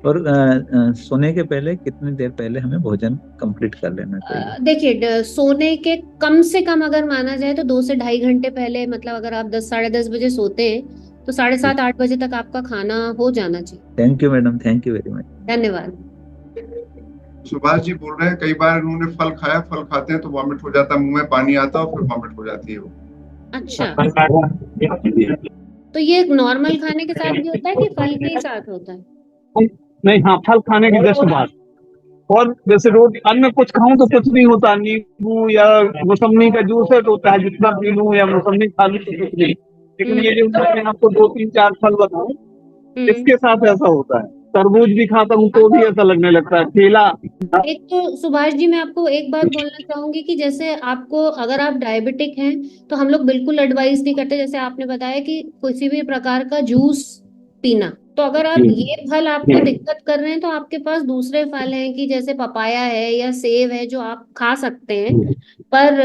और सोने के पहले कितनी देर पहले हमें भोजन कंप्लीट कर लेना चाहिए? देखिए, सोने के कम से कम अगर माना जाए तो 2 से ढाई घंटे पहले, मतलब अगर आप 10-10:30 बजे सोते हैं तो 7:30-8 बजे तक आपका खाना हो जाना चाहिए। Thank you madam, thank you very much. धन्यवाद। सुभाष जी बोल रहे हैं, कई बार उन्होंने फल खाया, फल खाते हैं तो वॉमिट हो जाता है, मुंह में पानी आता है और फिर वॉमिट हो जाती है वो। अच्छा, तो ये नॉर्मल खाने के साथ भी होता है कि फल के ही साथ होता है? नहीं, हाँ, फल खाने के जस्ट बाद। और जैसे रोज अन्य कुछ खाऊं तो कुछ नहीं होता, नींबू या मौसम्मी का जूस है तो चाहे जितना पी लूं या मौसम्मी खा लूं तो कुछ नहीं। लेकिन ये जो मैंने आपको 2-3-4 फल बताऊं, इसके साथ ऐसा होता है। तरबूज भी खाता हूं तो भी ऐसा लगने लगता है, केला। एक तो सुभाष जी, मैं आपको एक बात बोलना चाहूंगी कि जैसे आपको, अगर आप डायबिटिक हैं तो हम लोग बिल्कुल एडवाइस नहीं करते, जैसे आपने बताया कि किसी भी प्रकार का जूस पीना। तो अगर आप ये फल आपको दिक्कत कर रहे हैं तो आपके पास दूसरे फल हैं कि जैसे पपाया है या सेब है जो आप खा सकते हैं, पर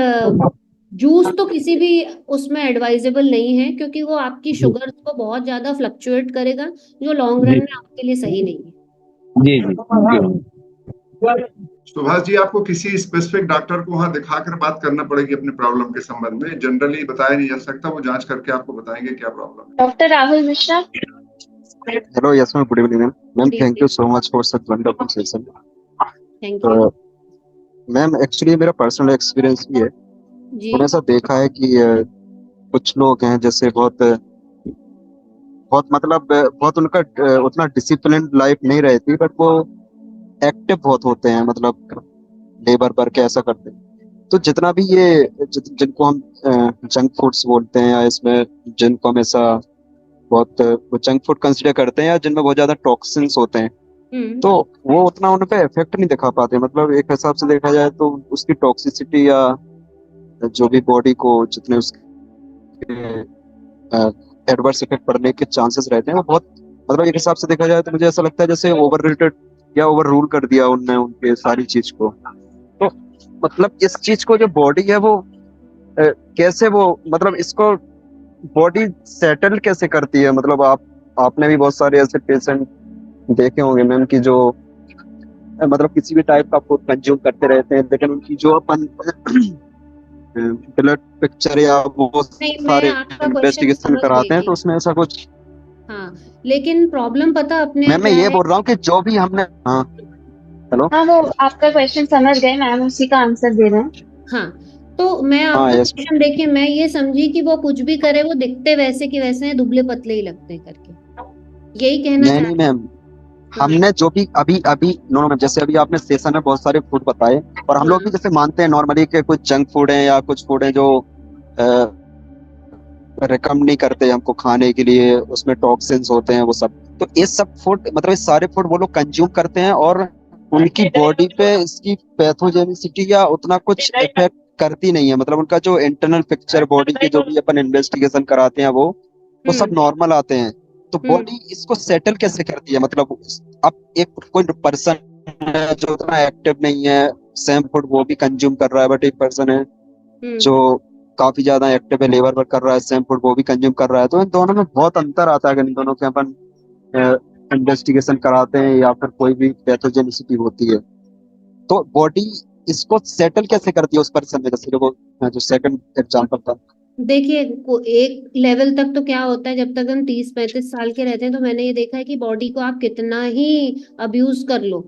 जूस तो किसी भी उसमें एडवाइजेबल नहीं है, क्योंकि वो आपकी शुगर को बहुत ज्यादा फ्लक्चुएट करेगा, जो लॉन्ग रन में आपके लिए सही नहीं है। जी जी। सुभाष जी, आपको किसी स्पेसिफिक डॉक्टर को वहां दिखाकर बात करना पड़ेगी अपने प्रॉब्लम के संबंध में, जनरली बताया नहीं जा सकता, वो जांच करके आपको बताएंगे क्या प्रॉब्लम है। Doctor Rahul Mishra. Hello, yes, ma'am. Good evening, ma'am. Ma'am, Good thank you evening. so much for such wonderful session. Thank you ma'am, actually मेरा पर्सनल एक्सपीरियंस भी है। जी। मैंने ऐसा देखा है कि कुछ लोग हैं जैसे बहुत बहुत मतलब बहुत उनका उतना डिसिप्लिन लाइफ नहीं रहती, बट वो एक्टिव बहुत होते हैं, मतलब लेबर वर्क ऐसा करते हैं। तो जितना भी ये जिनको हम जंक फूड्स बोलते हैं, या इसमें जिनको हम ऐसा बहुत जंक फूड कंसिडर करते हैं, या जिनमें बहुत ज्यादा टॉक्सिन्स होते हैं, तो वो उतना उन पे इफेक्ट नहीं दिखा पाते। मतलब एक हिसाब से देखा जाए तो उसकी टॉक्सिसिटी या जो भी बॉडी को जितने उसके एडवर्स इफेक्ट पड़ने के चांसेस रहते हैं वो बहुत, मतलब एक हिसाब से देखा जाए तो मुझे ऐसा लगता है जैसे ओवर रेटेड या ओवर रूल कर दिया उनने उनके सारी चीज को। तो मतलब इस चीज को जो बॉडी है वो कैसे वो, मतलब इसको बॉडी सेटल कैसे करती है? मतलब आपने भी बहुत सारे ऐसे पेशेंट देखे होंगे मैम कि जो मतलब किसी भी टाइप का फूड कंज्यूम करते रहते हैं, लेकिन उनकी जो अपन ब्लड पिक्चर या वो नहीं, मैं सारे आपका क्वेश्चन इन्वेस्टिगेशन समझ कराते हैं गई। तो उसमें ऐसा कुछ। हाँ, लेकिन प्रॉब्लम पता अपने मैम, आप मैं क्या ये है। बोल रहा हूँ कि जो भी हमने, हाँ, हेलो, हाँ, वो आपका क्वेश्चन समझ गए, मैम उसी का आंसर दे रहे हैं। हाँ, तो मैं हाँ, आपका यस। क्वेश्चन देखिए, मैं ये समझी कि वो कुछ भी करे वो दिखते वैसे की वैसे हैं, दुबले पतले ही लगते हैं करके, यही कहना नहीं चाह नहीं रहे हैं? मैम, हमने जो भी अभी अभी नो मैम, जैसे अभी आपने सेशन में बहुत सारे फूड बताए, और हम लोग भी जैसे मानते हैं नॉर्मली कि कुछ जंक फूड है या कुछ फूड है जो रिकमेंड नहीं करते हमको खाने के लिए, उसमें टॉक्सिन्स होते हैं वो सब। तो ये सब फूड, मतलब ये सारे फूड वो लोग कंज्यूम करते हैं और उनकी बॉडी पे इसकी पैथोजेनिसिटी या उतना कुछ इफेक्ट करती नहीं है। मतलब उनका जो इंटरनल पिक्चर बॉडी के जो भी अपन इन्वेस्टिगेशन कराते हैं वो सब नॉर्मल आते हैं। तो बॉडी इसको सेटल कैसे करती है? मतलब अब एक कोई पर्सन जो उतना एक्टिव नहीं है, सेम फूड वो भी कंज्यूम कर रहा है, बट एक पर्सन है जो काफी ज्यादा एक्टिव है, लेबर वर्क कर रहा है, सेम फूड वो भी कंज्यूम कर रहा है, तो इन दोनों में बहुत अंतर आता है अगर इन दोनों के अपन इन्वेस्टिगेशन कराते हैं या फिर कोई भी पैथोजेनिसिटी होती है, तो बॉडी इसको सेटल कैसे करती है उस पर्सन में, जैसे देखो जो सेकंड एग्जांपल था। देखिए एक लेवल तक तो क्या होता है, जब तक हम 30-35 साल के रहते हैं तो मैंने ये देखा है कि बॉडी को आप कितना ही अब्यूज कर लो,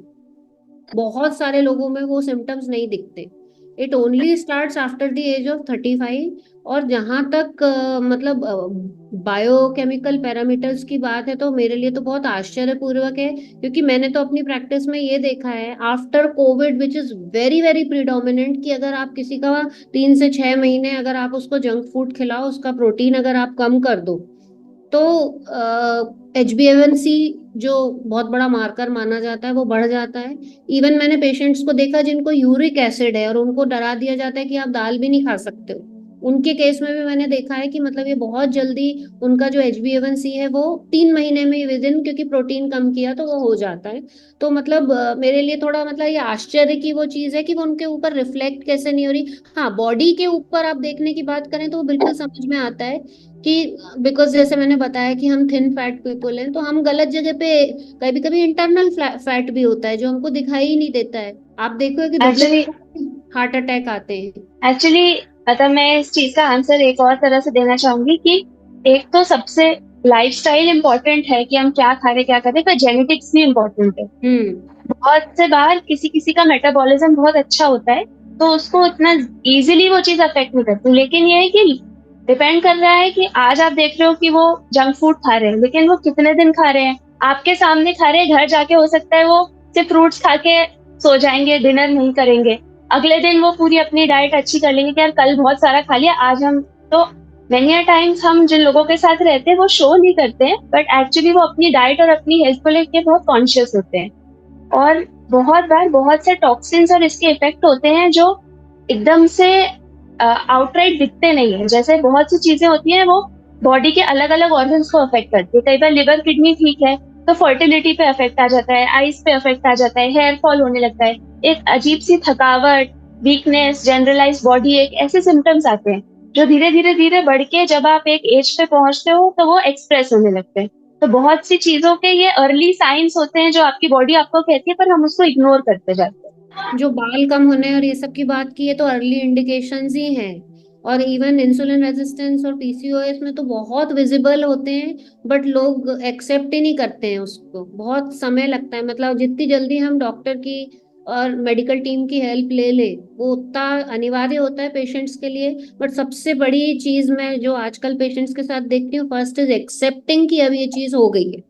बहुत सारे लोगों में वो सिम्टम्स नहीं दिखते। It only starts after the age of 35। और जहां तक मतलब बायोकेमिकल पैरामीटर्स की बात है तो मेरे लिए तो बहुत आश्चर्यपूर्वक है, क्योंकि मैंने तो अपनी प्रैक्टिस में ये देखा है after Covid which is very very predominant, कि अगर आप किसी का 3 से 6 महीने अगर आप उसको जंक फूड खिलाओ, उसका प्रोटीन अगर आप कम कर दो, तो HbA1c जो बहुत बड़ा मार्कर माना जाता है वो बढ़ जाता है। इवन मैंने पेशेंट्स को देखा जिनको यूरिक एसिड है और उनको डरा दिया जाता है कि आप दाल भी नहीं खा सकते हो, उनके केस में भी मैंने देखा है कि मतलब ये बहुत जल्दी उनका जो HbA1c है वो 3 महीने में विद इन, क्योंकि प्रोटीन कम किया तो वो हो जाता है। तो मतलब मेरे लिए थोड़ा मतलब ये आश्चर्य की वो चीज है कि वो उनके ऊपर रिफ्लेक्ट कैसे नहीं हो रही। हाँ, बॉडी के ऊपर आप देखने की बात करें तो वो बिल्कुल समझ में आता है कि बिकॉज जैसे मैंने बताया कि हम थिन फैट पीपल हैं, तो हम गलत जगह पे, कभी कभी इंटरनल फैट भी होता है जो हमको दिखाई ही नहीं देता है। आप देखो कि दुबले एक्चुअली हार्ट अटैक आते हैं। एक्चुअली मतलब मैं इस चीज का आंसर एक और तरह से देना चाहूंगी कि एक तो सबसे लाइफस्टाइल इम्पोर्टेंट है कि हम क्या खा रहे क्या कर रहे, पर जेनेटिक्स भी इम्पोर्टेंट है। बहुत से बार किसी किसी का मेटाबॉलिज्म बहुत अच्छा होता है तो उसको इतना इजीली वो चीज अफेक्ट नहीं करती, लेकिन ये है कि डिपेंड कर रहा है कि आज आप देख रहे हो कि वो जंक फूड खा रहे हैं, लेकिन वो कितने दिन खा रहे हैं, आपके सामने खा रहे हैं, घर जाके हो सकता है वो सिर्फ फ्रूट्स खा के सो जाएंगे, डिनर नहीं करेंगे, अगले दिन वो पूरी अपनी डाइट अच्छी कर लेंगे कि यार कल बहुत सारा खा लिया आज हम। तो मेनी टाइम्स हम जिन लोगों के साथ रहते हैं वो शो नहीं करते हैं, बट एक्चुअली वो अपनी डाइट और अपनी हेल्थ को लेकर बहुत कॉन्शियस होते हैं। और बहुत बार बहुत से टॉक्सिन्स और इसके इफेक्ट होते हैं जो एकदम से आउटराइट दिखते नहीं है। जैसे बहुत सी चीजें होती हैं वो बॉडी के अलग अलग ऑर्गन्स को अफेक्ट करती है। कई बार लिवर किडनी ठीक है तो फर्टिलिटी पे अफेक्ट आ जाता है, आईज पे अफेक्ट आ जाता है, हेयर फॉल होने लगता है, एक अजीब सी थकावट, वीकनेस, जनरलाइज बॉडी एक, ऐसे सिम्टम्स आते हैं जो धीरे धीरे धीरे बढ़ के जब आप एक एज पे पहुंचते हो तो वो एक्सप्रेस होने लगते हैं। तो बहुत सी चीजों के ये अर्ली साइंस होते हैं जो आपकी बॉडी आपको कहती है, पर हम उसको इग्नोर करते जाते हैं। जो बाल कम होने और ये सब की बात की है तो अर्ली इंडिकेशंस ही हैं। और इवन इंसुलिन रेजिस्टेंस और PCOS में तो बहुत विजिबल होते हैं, बट लोग एक्सेप्ट ही नहीं करते हैं उसको, बहुत समय लगता है। मतलब जितनी जल्दी हम डॉक्टर की और मेडिकल टीम की हेल्प ले ले वो उतना अनिवार्य होता है पेशेंट्स के लिए। बट सबसे बड़ी चीज मैं जो आजकल पेशेंट्स के साथ देखती हूँ, फर्स्ट इज एक्सेप्टिंग कि अब ये चीज हो गई है।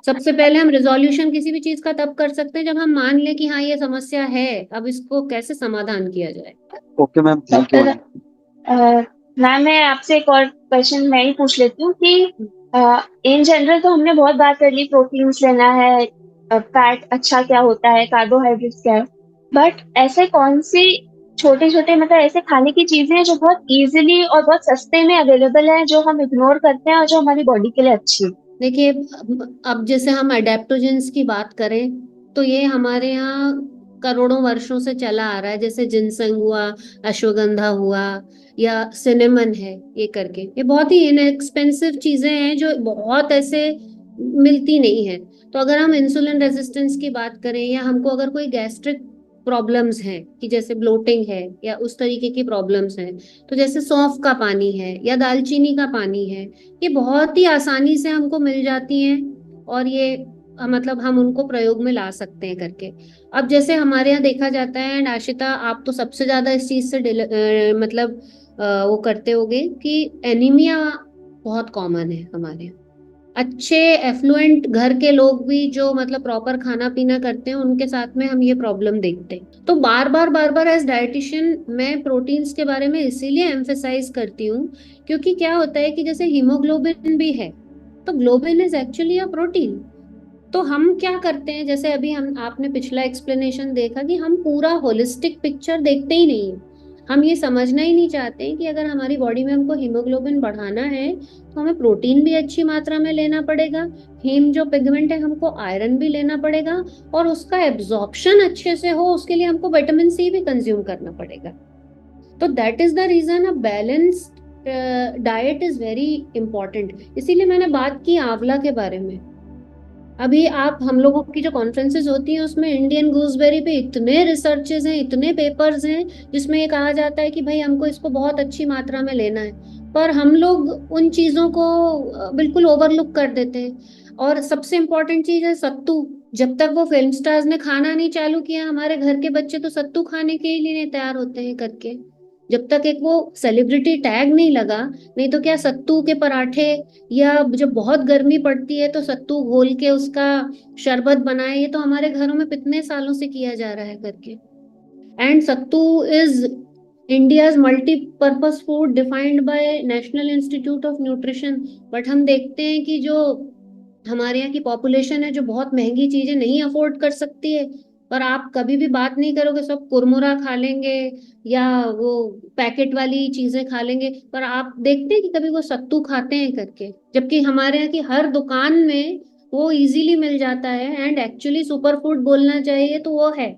सबसे पहले हम रिजोल्यूशन किसी भी चीज का तब कर सकते हैं जब हम मान लें कि हाँ ये समस्या है, अब इसको कैसे समाधान किया जाए। Okay ma'am, thank you. Ma'am मैं आपसे एक और क्वेश्चन मैं ही पूछ लेती हूँ कि इन जनरल तो हमने बहुत बात कर ली, प्रोटीन्स लेना है, फैट अच्छा क्या होता है, कार्बोहाइड्रेट्स क्या है, बट ऐसे कौन सी छोटे छोटे मतलब ऐसे खाने की चीजें हैं जो बहुत इजीली और बहुत सस्ते में अवेलेबल है जो हम इग्नोर करते हैं और जो हमारी बॉडी के लिए अच्छी है? देखिए अब जैसे हम अडेप्टोजेंस की बात करें तो ये हमारे यहाँ करोड़ों वर्षों से चला आ रहा है। जैसे जिनसंग हुआ, अश्वगंधा हुआ, या सिनेमन है, ये करके ये बहुत ही इनएक्सपेंसिव चीजें हैं जो बहुत ऐसे मिलती नहीं है। तो अगर हम इंसुलिन रेजिस्टेंस की बात करें या हमको अगर कोई गैस्ट्रिक प्रॉब्लम्स हैं कि जैसे ब्लोटिंग है या उस तरीके की प्रॉब्लम्स हैं, तो जैसे सौंफ का पानी है या दालचीनी का पानी है, ये बहुत ही आसानी से हमको मिल जाती हैं और ये मतलब हम उनको प्रयोग में ला सकते हैं करके। अब जैसे हमारे यहाँ देखा जाता है, एंड आशिता आप तो सबसे ज्यादा इस चीज से मतलब वो करते होगे कि एनीमिया बहुत कॉमन है हमारे यहाँ। अच्छे एफ्लुएंट घर के लोग भी जो मतलब प्रॉपर खाना पीना करते हैं उनके साथ में हम ये प्रॉब्लम देखते हैं। तो बार बार एज डाइटिशियन मैं प्रोटीन्स के बारे में इसीलिए एम्फेसाइज करती हूँ, क्योंकि क्या होता है कि जैसे हीमोग्लोबिन भी है तो globin is actually a protein. तो हम क्या करते हैं, जैसे अभी हम आपने पिछला एक्सप्लेनेशन देखा कि हम पूरा होलिस्टिक पिक्चर देखते ही नहीं है। हम ये समझना ही नहीं चाहते कि अगर हमारी बॉडी में हमको हीमोग्लोबिन बढ़ाना है तो हमें प्रोटीन भी अच्छी मात्रा में लेना पड़ेगा, हीम जो पिगमेंट है हमको आयरन भी लेना पड़ेगा, और उसका एब्जॉर्प्शन अच्छे से हो उसके लिए हमको विटामिन सी भी कंज्यूम करना पड़ेगा। तो that is the reason a balanced diet is very important. इसीलिए मैंने बात की आंवला के बारे में। अभी आप हम लोगों की जो कॉन्फ्रेंसेस होती हैं उसमें इंडियन गूसबेरी पे इतने रिसर्चेस हैं, इतने पेपर्स हैं जिसमें ये कहा जाता है कि भाई हमको इसको बहुत अच्छी मात्रा में लेना है, पर हम लोग उन चीजों को बिल्कुल ओवरलुक कर देते हैं। और सबसे इम्पोर्टेंट चीज है सत्तू। जब तक वो फिल्म स्टार्स ने खाना नहीं चालू किया, हमारे घर के बच्चे तो सत्तू खाने के लिए नहीं तैयार होते हैं करके। जब तक एक वो सेलिब्रिटी टैग नहीं लगा, नहीं तो क्या सत्तू के पराठे, या जब बहुत गर्मी पड़ती है तो सत्तू घोल के उसका शरबत बनाए, ये तो हमारे घरों में कितने सालों से किया जा रहा है करके। And sattu is India's multipurpose food defined by national institute of nutrition. But हम देखते हैं कि जो हमारे यहाँ की पॉपुलेशन है जो बहुत महंगी चीजें नहीं अफोर्ड कर सकती है, पर आप कभी भी बात नहीं करोगे, सब कुरमुरा खा लेंगे या वो पैकेट वाली चीजें खा लेंगे, पर आप देखते हैं कि कभी वो सत्तू खाते हैं करके, जबकि हमारे यहाँ की हर दुकान में वो इजीली मिल जाता है। एंड एक्चुअली सुपर फूड बोलना चाहिए तो वो है,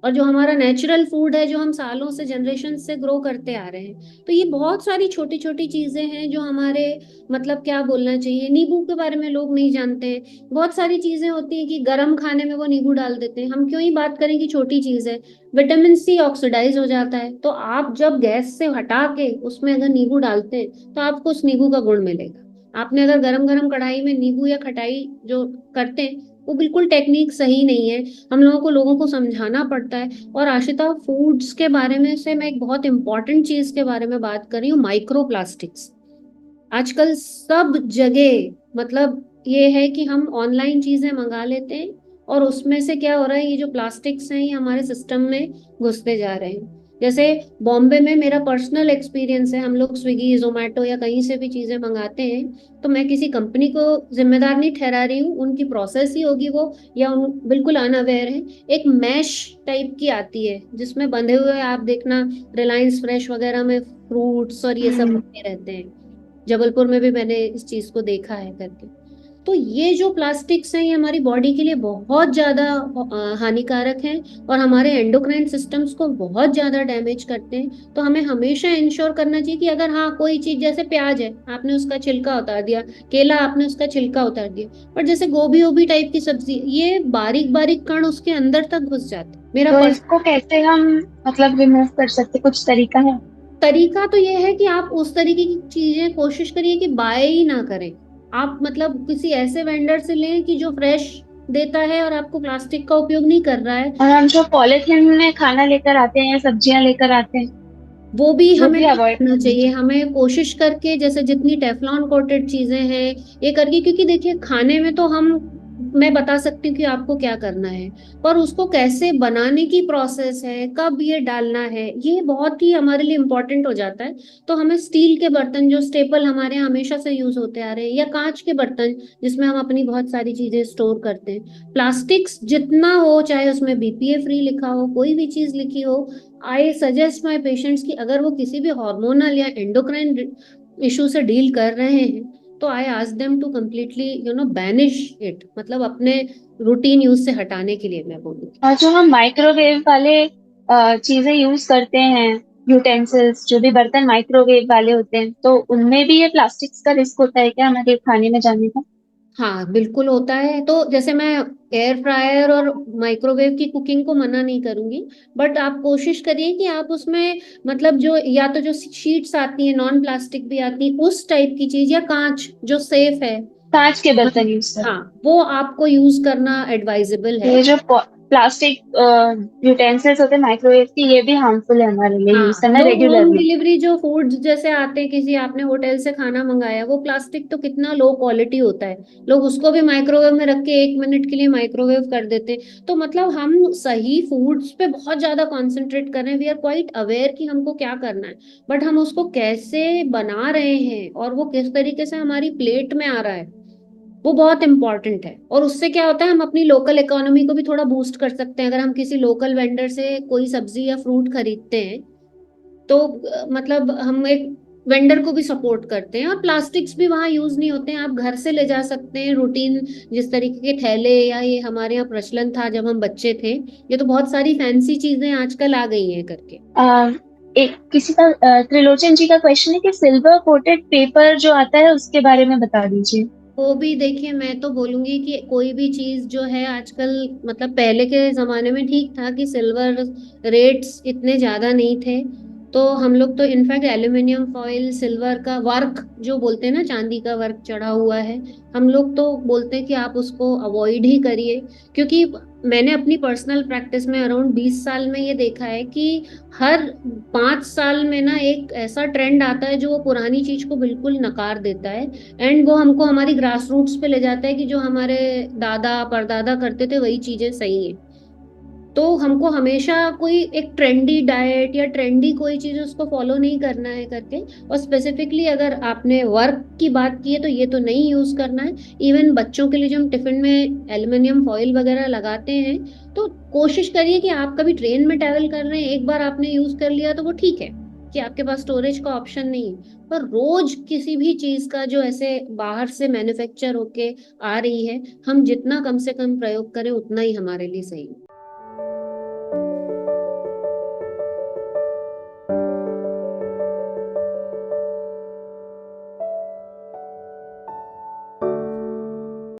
और जो हमारा नेचुरल फूड है जो हम सालों से जनरेशन से ग्रो करते आ रहे हैं। तो ये बहुत सारी छोटी छोटी चीजें हैं जो हमारे, मतलब क्या बोलना चाहिए, नींबू के बारे में लोग नहीं जानते हैं। बहुत सारी चीजें होती हैं कि गर्म खाने में वो नींबू डाल देते हैं, हम क्यों ही बात करें कि छोटी चीज है। विटामिन सी ऑक्सीडाइज हो जाता है, तो आप जब गैस से हटा के उसमें अगर नींबू डालते हैं तो आपको उस नींबू का गुण मिलेगा। आपने अगर गरम गरम कढ़ाई में नींबू या खटाई जो करते हैं वो बिल्कुल टेक्निक सही नहीं है, हम लोगों को समझाना पड़ता है। और आशिता, फूड्स के बारे में से मैं एक बहुत इंपॉर्टेंट चीज के बारे में बात कर रही हूँ, माइक्रो प्लास्टिक्स। आजकल सब जगह मतलब ये है कि हम ऑनलाइन चीजें मंगा लेते हैं और उसमें से क्या हो रहा है, ये जो प्लास्टिक्स हैं ये हमारे सिस्टम में घुसते जा रहे हैं। जैसे बॉम्बे में मेरा पर्सनल एक्सपीरियंस है, हम लोग स्विगी जोमेटो या कहीं से भी चीजें मंगाते हैं तो मैं किसी कंपनी को जिम्मेदार नहीं ठहरा रही हूँ, उनकी प्रोसेस ही होगी वो, या बिल्कुल अनअवेयर है। एक मैश टाइप की आती है जिसमें बंधे हुए आप देखना रिलायंस फ्रेश वगैरह में फ्रूट्स और ये सब रखे रहते हैं। जबलपुर में भी मैंने इस चीज को देखा है करके। तो ये जो प्लास्टिक्स हैं ये हमारी बॉडी के लिए बहुत ज्यादा हानिकारक हैं और हमारे एंडोक्राइन सिस्टम्स को बहुत ज्यादा डैमेज करते हैं। तो हमें हमेशा इंश्योर करना चाहिए कि अगर हाँ कोई चीज, जैसे प्याज है आपने उसका छिलका उतार दिया, केला आपने उसका छिलका उतार दिया, पर जैसे गोभी ओभी टाइप की सब्जी, ये बारीक बारीक कण उसके अंदर तक घुस जाते हैं। मेरा तो इसको कैसे हम मतलब रिमूव कर सकते, कुछ तरीका है? तरीका तो ये है कि आप उस तरीके की चीजें कोशिश करिए कि बाय ही ना करें। आप मतलब किसी ऐसे वेंडर से लें कि जो फ्रेश देता है और आपको प्लास्टिक का उपयोग नहीं कर रहा है। और हम जो पॉलिथीन में खाना लेकर आते हैं या सब्जियां लेकर आते हैं वो भी वो हमें भी नहीं अवॉइड करना चाहिए। हमें कोशिश करके जैसे जितनी टेफलॉन कोटेड चीजें हैं ये करके, क्योंकि देखिए खाने में तो मैं बता सकती हूँ कि आपको क्या करना है, पर उसको कैसे बनाने की प्रोसेस है, कब ये डालना है, ये बहुत ही हमारे लिए इम्पोर्टेंट हो जाता है। तो हमें स्टील के बर्तन जो स्टेपल हमारे यहाँ हमेशा से यूज होते आ रहे हैं, या कांच के बर्तन जिसमें हम अपनी बहुत सारी चीजें स्टोर करते हैं, प्लास्टिक्स जितना हो, चाहे उसमें बीपीए फ्री लिखा हो, कोई भी चीज लिखी हो, आई सजेस्ट माई पेशेंट्स कि अगर वो किसी भी हार्मोनल या एंडोक्राइन इशू से डील कर रहे हैं तो I ask them to completely banish it, मतलब अपने रूटीन यूज से हटाने के लिए मैं बोलूँगी। और जो हम माइक्रोवेव वाले चीजें यूज करते हैं, यूटेंसिल्स, जो भी बर्तन माइक्रोवेव वाले होते हैं, तो उनमें भी ये प्लास्टिक्स का रिस्क होता है क्या हमारे खाने में जाने का? हाँ बिल्कुल होता है। तो जैसे मैं एयर फ्रायर और माइक्रोवेव की कुकिंग को मना नहीं करूंगी, बट आप कोशिश करिए कि आप उसमें मतलब जो, या तो जो शीट्स आती है नॉन प्लास्टिक भी आती है उस टाइप की चीज, या कांच जो सेफ है, कांच के बर्तन यूज करें। हाँ वो आपको यूज करना एडवाइजेबल है। ये जो प्लास्टिक यूटेंसिल्स होते हैं माइक्रोवेव की, ये भी हार्मफुल है हमारे लिए यूज हाँ, करना लोग होम रेगुलरली। डिलीवरी जो फूड्स जैसे आते हैं, किसी आपने होटल से खाना मंगाया, वो प्लास्टिक तो कितना लो क्वालिटी होता है, लोग उसको भी माइक्रोवेव में रख के 1 मिनट के लिए माइक्रोवेव कर देते हैं। तो मतलब हम सही फूड्स पे बहुत ज्यादा कॉन्सेंट्रेट कर रहे हैं, वी आर क्वाइट अवेयर कि हमको क्या करना है, बट हम उसको कैसे बना रहे हैं और वो किस तरीके से हमारी प्लेट में आ रहा है वो बहुत इंपॉर्टेंट है। और उससे क्या होता है, हम अपनी लोकल इकोनॉमी को भी थोड़ा बूस्ट कर सकते हैं। अगर हम किसी लोकल वेंडर से कोई सब्जी या फ्रूट खरीदते हैं तो मतलब हम एक वेंडर को भी सपोर्ट करते हैं, और प्लास्टिक्स भी वहाँ यूज नहीं होते हैं, आप घर से ले जा सकते हैं रूटीन, जिस तरीके के थैले, या ये हमारे यहाँ प्रचलन था जब हम बच्चे थे, ये तो बहुत सारी फैंसी चीजें आजकल आ गई हैं करके। एक किसी का त्रिलोचन जी का क्वेश्चन है कि सिल्वर कोटेड पेपर जो आता है उसके बारे में बता दीजिए। वो भी देखिए, मैं तो बोलूंगी कि कोई भी चीज जो है आजकल, मतलब पहले के जमाने में ठीक था कि सिल्वर रेट्स इतने ज्यादा नहीं थे, तो हम लोग तो इनफैक्ट एल्यूमिनियम फॉइल, सिल्वर का वर्क जो बोलते हैं ना, चांदी का वर्क चढ़ा हुआ है, हम लोग तो बोलते हैं कि आप उसको अवॉइड ही करिए। क्योंकि मैंने अपनी पर्सनल प्रैक्टिस में अराउंड 20 साल में ये देखा है कि हर 5 साल में ना एक ऐसा ट्रेंड आता है जो वो पुरानी चीज को बिल्कुल नकार देता है, एंड वो हमको हमारी ग्रास रूट्स पे ले जाता है कि जो हमारे दादा परदादा करते थे वही चीजें सही हैं। तो हमको हमेशा कोई एक ट्रेंडी डाइट या ट्रेंडी कोई चीज उसको फॉलो नहीं करना है करके, और स्पेसिफिकली अगर आपने वर्क की बात की है तो ये तो नहीं यूज करना है। इवन बच्चों के लिए जो हम टिफिन में एल्युमिनियम फॉइल वगैरह लगाते हैं, तो कोशिश करिए कि आप कभी ट्रेन में ट्रैवल कर रहे हैं, एक बार आपने यूज कर लिया तो वो ठीक है कि आपके पास स्टोरेज का ऑप्शन नहीं है, पर रोज किसी भी चीज का जो ऐसे बाहर से मैन्युफैक्चर होके आ रही है, हम जितना कम से कम प्रयोग करें उतना ही हमारे लिए सही है।